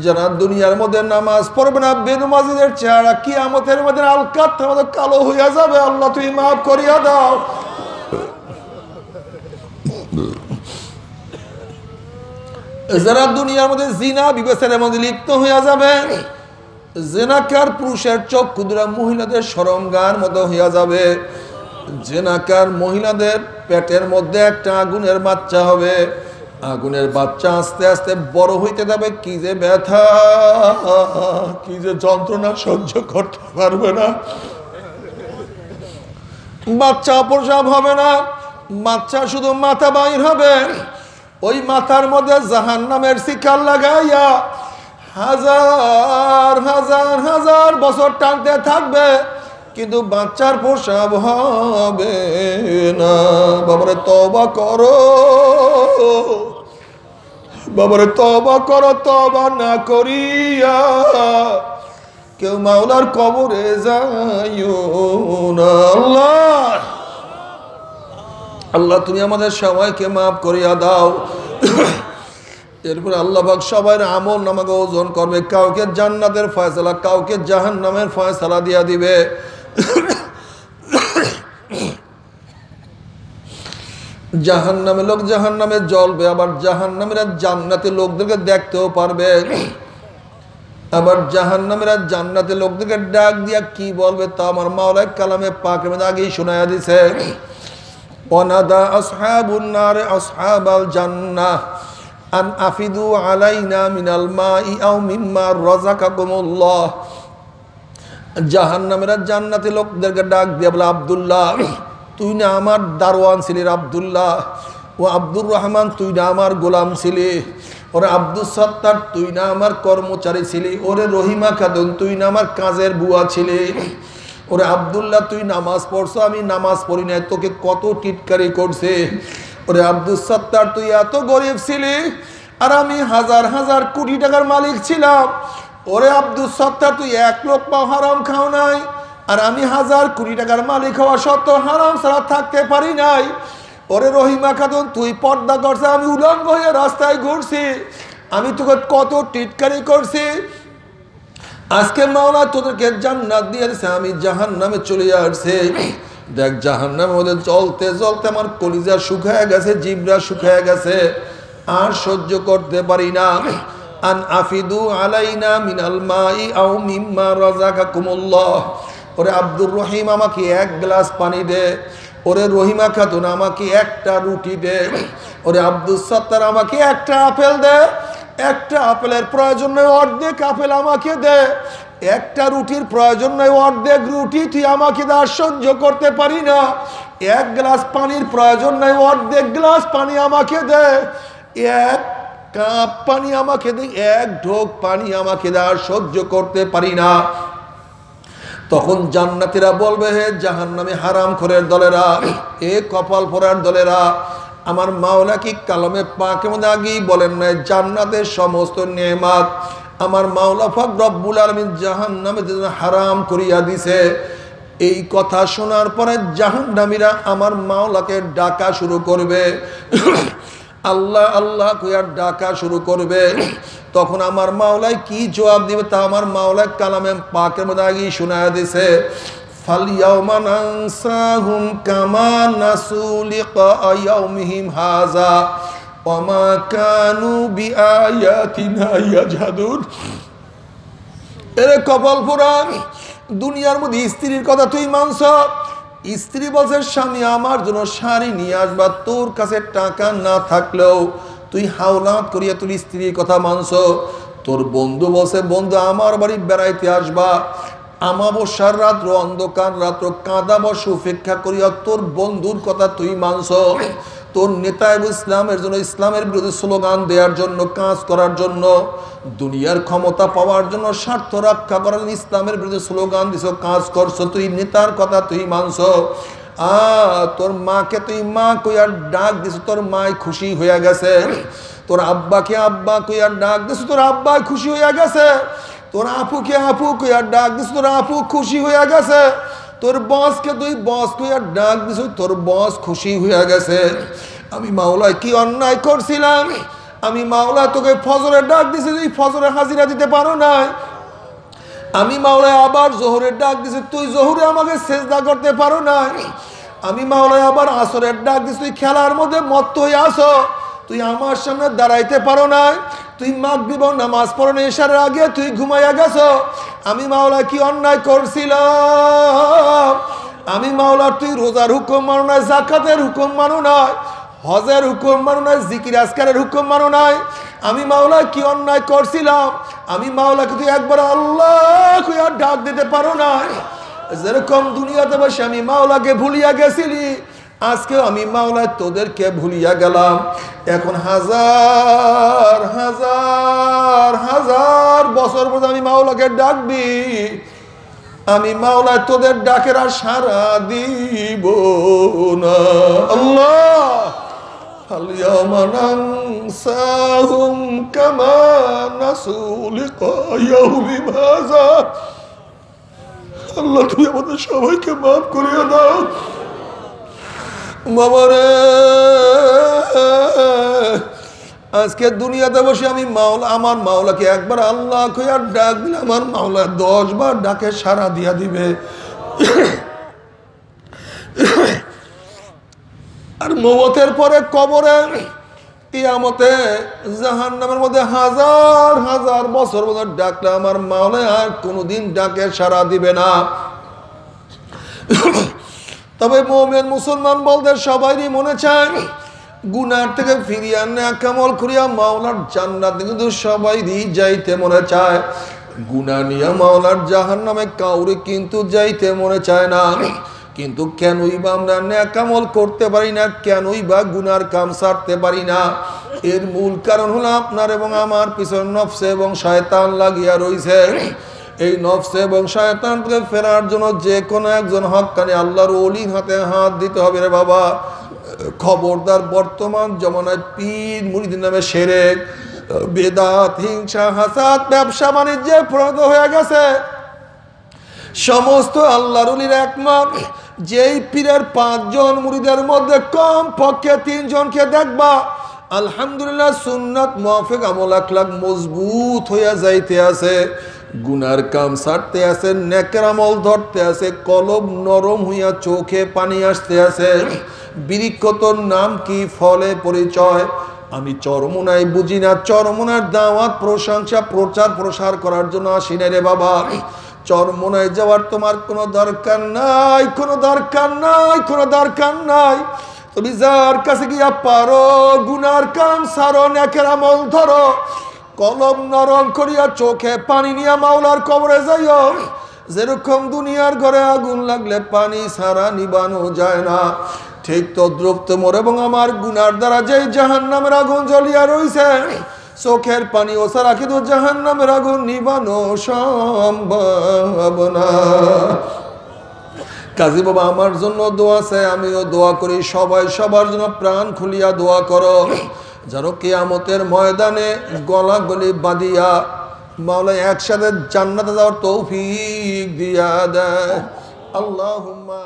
যারা দুনিয়ার মধ্যে নামাজ পড়বে না বেনামাজিদের চেহারা কিয়ামতের মধ্যে আলকাত্তার মধ্যে কালো হইয়া যাবে। আল্লাহ তুমি মাফ করিয়া দাও। যারা দুনিয়ার মধ্যে জিনা বিবেচনার মধ্যে লিপ্ত হইয়া যাবে, জেনাকার পুরুষের চক্ষু দুরা মহিলাদের সরঙ্গার মতো হইয়া যাবে। জেনাকার মহিলাদের পেটের মধ্যে একটা আগুনের বাচ্চা হবে। আগুনের বাচ্চা আস্তে আস্তে বড় হইতে যাবে, কি যে ব্যথা, কি যে যন্ত্রণা সহ্য করতে পারবে না। বাচ্চা প্রসব হবে না, বাচ্চা শুধু মাথা বাইর হবে। ওই মাথার মধ্যে জাহান্নামের শিকার লাগাইয়া হাজার হাজার হাজার বছর টানতে থাকবে, কিন্তু বাচ্চার প্রসব হবে না। বাবারে তওবা করো, বাবারে তওবা করো। তওবা না করিয়া কেউ মাওলার কবরে যাইও না। আল্লাহ আল্লাহ তুমি আমাদের সবাইকে মাফ করিয়া দাও। এরপর আল্লাহ পাক সবার আমল নামাকে ওজন করবে। কাউকে জান্নাতের ফয়সালা, কাউকে জাহান্নামের ফয়সালা দিয়া দিবে। জাহান্নামে লোক জাহান্নামে জ্বলবে, আবার জাহান্নামীরা জান্নাতি লোকদেরকে দেখতেও পারবে। আবার জাহান্নামীরা জান্নাতি লোকদেরকে ডাক দিয়া কি বলবে তা আমার মাওলানা কালামে পাকের মধ্যে আগেই শোনায়া দিছে। ওয়ানাদা আসহাবুন নার আসহাবাল জান্নাহ আন আফিদু আলাইনা মিনাল মাই আও মিম্মা রাযাকাকুমুল্লাহ। জাহান্নামীরা জান্নাতি লোকদেরকে ডাক দিয়া বলে, আব্দুল্লাহ তুই না আমার দারওয়ান ছিলি, আব্দুল্লাহ ও আব্দুর রহমান তুই না আমার গোলাম ছিলি, ওরে আব্দুল সত্তার তুই না আমার কর্মচারী ছিলি, ওরে রহিমা খাতুন তুই না আমার কাজের বুয়া ছিলি, ওরে আব্দুল্লাহ তুই নামাজ পড়ছো আমি নামাজ পড়ি নাই, তোকে কত টিটকারি করছে, ওরে আব্দুল সত্তার তুই এত গরিব ছিলি আর আমি হাজার হাজার কোটি টাকার মালিক ছিলাম, ওরে আব্দুল সত্তার তুই 1 লোকমা হারাম খাও নাই আর আমি হাজার কোটি টাকার মালিক হওয়া সত্ত্বেও হারাম ছাড়া থাকতে পারি নাই, ওরে রহিমা খাতুন তুই পর্দা করছে আমি উলঙ্গ হয়ে রাস্তায় ঘুরছি, আমি তোকে কত টিটকারি করছি, আজকে মাওলা তোদেরকে জান্নাত দিয়ে দিয়েছে আমি জাহান্নামে চলে আসছে। দেখ জাহান্নামের মধ্যে জ্বলতে জ্বলতে আমার কলিজা শুকায় গেছে, জিভরা শুকায় গেছে, আর সহ্য করতে পারি না। আন আফিদু আলাইনা মিনাল মাই আও মিম্মা রাযাকাকুমুল্লাহ। ওরে আব্দুর রহিম আমাকে 1 গ্লাস পানি দে, ওরে রহিমা খাতুন আমাকে 1টা রুটি দে, ওরে আব্দুল সত্তার আমাকে 1টা আপেল দে, একটা আপেলের প্রয়োজন নয়, অর্ধেক আপেল আমাকে দে। একটা রুটির প্রয়োজন নয়, অর্ধেক রুটি তুই আমাকে দে, আর সহ্য করতে পারি না। এক গ্লাস পানির প্রয়োজন নয়, অর্ধেক গ্লাস পানি আমাকে দে। এক কাপ পানি আমাকে দে, এক ঢোক পানি আমাকে দে, আর সহ্য করতে পারি না। তখন জান্নাতীরা বলবে, হে জাহান্নামী হারামখোরের দলেরা, এ কপাল পোড়ার দলেরা, আমার মাওলা কি কালামে পাকের মধ্যে আগেই বলেন নাই জান্নাতের সমস্ত নেয়ামত আমার মাওলা পাক রব্বুল আলামিন জাহান্নামে হারাম করিয়া দিছে। এই কথা শোনার পরে জাহান্নামীরা আমার মাওলাকে ডাকা শুরু করবে, আল্লাহ আল্লাহ কইয়া ডাকা শুরু করবে। তখন আমার মাওলায় কি জবাব দিবে তা আমার মাওলায় কালামে পাকের মধ্যে আগেই শোনায়া দিছে। ফালইয়াউমা নানসাহুম কামা নাসু লিকা ইয়াউমিহিম হাযা ওয়া মা কানু বিআয়াতিনা ইয়াজহাদুন। এরে কপাল পোড়া, দুনিয়ার মধ্যে স্ত্রীর কথা তুই মানছ। স্ত্রী বলছে স্বামী আমার জন্য শাড়ি নিয়ে আসবা, তোর কাছে টাকা না থাকলেও তুই হাওলাত করিয়া তোর স্ত্রীর কথা মানছ। তোর বন্ধু বলছে বন্ধু আমার বাড়ি বেড়াইতে আসবা, আমাবস্যার রাত্র অন্ধকার রাত্র কাঁদা বস উপেক্ষা করিয়া তোর বন্ধুর কথা তুই মানছ। তোর নেতা ইসলামের জন্য, ইসলামের বিরুদ্ধে স্লোগান দেওয়ার জন্য, কাজ করার জন্য, দুনিয়ার ক্ষমতা পাওয়ার জন্য, স্বার্থ রক্ষা করার জন্য ইসলামের বিরুদ্ধে স্লোগান দিছ, কাজ করছো, তুই নেতার কথা তুই মানছ। তোর মাকে তুই মা কইয়ার ডাক দিছ, তোর মাই খুশি হইয়া গেছে। তোর আব্বাকে আব্বা কইয়ার ডাক দিছ, তোর আব্বাই খুশি হইয়া গেছে। তোর আপুকে আপু কইয়ার ডাক দিছ, তোর আপু খুশি হইয়া গেছে। তোর বসকে তুই বস কইয়ার ডাক দিছ, তোর বস খুশি হইয়া গেছে। আমি মাওলা কি অন্যায় করছিলাম? আমি মাওলা তোকে ফজরের ডাক দিছি, তুই ফজরে হাজিরা দিতে পারো নাই। আমি মাওলা আবার জোহরের ডাক দিছি, তুই জোহরে আমাকে সেজদা করতে পারো নাই। আমি মাওলা আবার আসরের ডাক দিছি, তুই খেলার মধ্যে মত্ত হয়ে আসো, তুই আমার সামনে দাঁড়াইতে পারো নাই। তুই মাগরিব নামাজ পড়নে এশারের আগে তুই ঘুমাইয়া গেছো। আমি মাওলা কি অন্যায় করছিলাম? আমি মাওলা তুই রোজার হুকুম মানো নাই, যাকাতের হুকুম মানো নাই, হজের হুকুম মানো নাই, জিকির আজকারের হুকুম মানো নাই। আমি মাওলা কি অন্যায় করছিলাম? আমি মাওলাকে তুই একবার আল্লাহ কইয়া ডাক দিতে পারো নাই। যেরকম দুনিয়াতে বসে আমি মাওলাকে ভুলিয়া গেছিলি, আজকে আমি মাওলা তোদেরকে ভুলিয়া গেলাম। এখন হাজার হাজার হাজার বছর পর আমি মাওলাকে ডাকবি, আমি মাওলা তোদের ডাকের আর সারা দিব না। আল্লাহ ফালইয়াউমা নানসাহুম কামা নাসু লিকা ইয়াউমিহিম হাযা। আল্লাহ তুমি আমাদের সবাইকে মাফ করিয়া দাও। বাবারে, আজকে দুনিয়াতে বসে আমি মাওলা, আমার মাওলাকে একবার আল্লাহ কইয়া ডাক দিলে আমার মাওলা 10 বার ডাকে সাড়া দিয়া দিবে। আর মওতের পরে কবরে, কিয়ামতে, জাহান্নামের মধ্যে হাজার হাজার বছর মধ্যে ডাকলে আমার মাওলা আর কোনোদিন ডাকে সাড়া দিবে না। তবে মুমিন মুসলমান বলতে সবারই মনে চায় গুনার থেকে ফিরিয়ে নেক আমল করিয়া মাওলার জান্নাতে, কিন্তু সবাইরই যাইতে মনে চায়। গুনাহ নিয়ে মাওলার জাহান্নামে কাউরে কিন্তু যাইতে মনে চায় না। কিন্তু কেনই বা আমরা নেক আমল করতে পারি না, কেনই বা গুনার কাম ছাড়তে পারি না? এর মূল কারণ হলো আপনার এবং আমার পিছনে নফসে এবং শয়তান লাগিয়া রইছে। এই নফসে এবং শয়তান থেকে ফেরার জন্য যে কোনো একজন হক্কানি আল্লাহর ওলির হাতে হাত দিতে হবে রে বাবা। খবরদার, বর্তমান জমানায় পীর মুরিদ নামে শিরক, বেদাত, হিংসা, হাসাদ, ব্যবসা বাণিজ্যে প্রণত হয়ে গেছে। সমস্ত আল্লাহর ওলির একমত, যেই পীরের 5 জন মুরিদের মধ্যে কম পক্ষে 3 জনকে দেখবা আলহামদুলিল্লাহ সুন্নাত মুআফিক আমল আখলাক মজবুত হইয়া যাইতে আছে, গুনার কাম ছাড়তে আছে, নেকের আমল ধরতে আছে, কলব নরম হইয়া চোখে পানি আসতে আছে। বৃক্ষতর নাম কি, ফলে পরিচয়। আমি চরমোনাই বুঝি না, চরমোনার দাওয়াত প্রশংসা প্রচার প্রসার করার জন্য আসি না রে বাবা। চরমোনায় যাওয়ার তোমার কোনো দরকার নাই, কোনো দরকার নাই, কোনো দরকার নাই। তুমি যার কাছে গিয়া পারো গুনার কাম সারো, নেকের আমল ধরো, কলম নরম করিয়া চোখে পানি নিয়া মাওলার কবরে যাইও। যেরকম দুনিয়ার ঘরে আগুন লাগলে পানি ছাড়া নিবানো যায় না, ঠিক তদ্রুপ তোমার এবং আমার গুনার দ্বারা যেই জাহান্নামের আগুন জ্বলিয়া রইছে, চোখের পানি ও ছাড়া কিন্তু জাহান্নামের আগুন নিবানো সম্ভব না। কাজী বাবা আমার জন্য দোয়া চাই, আমিও দোয়া করি, সবাই সবার জন্য প্রাণ খুলিয়া দোয়া করো, যেন কিয়ামতের ময়দানে গলাগলি বাঁধিয়া মাওলা একসাথে জান্নাতে যাওয়ার তৌফিক দিয়া দেয়। আল্লাহুম্মা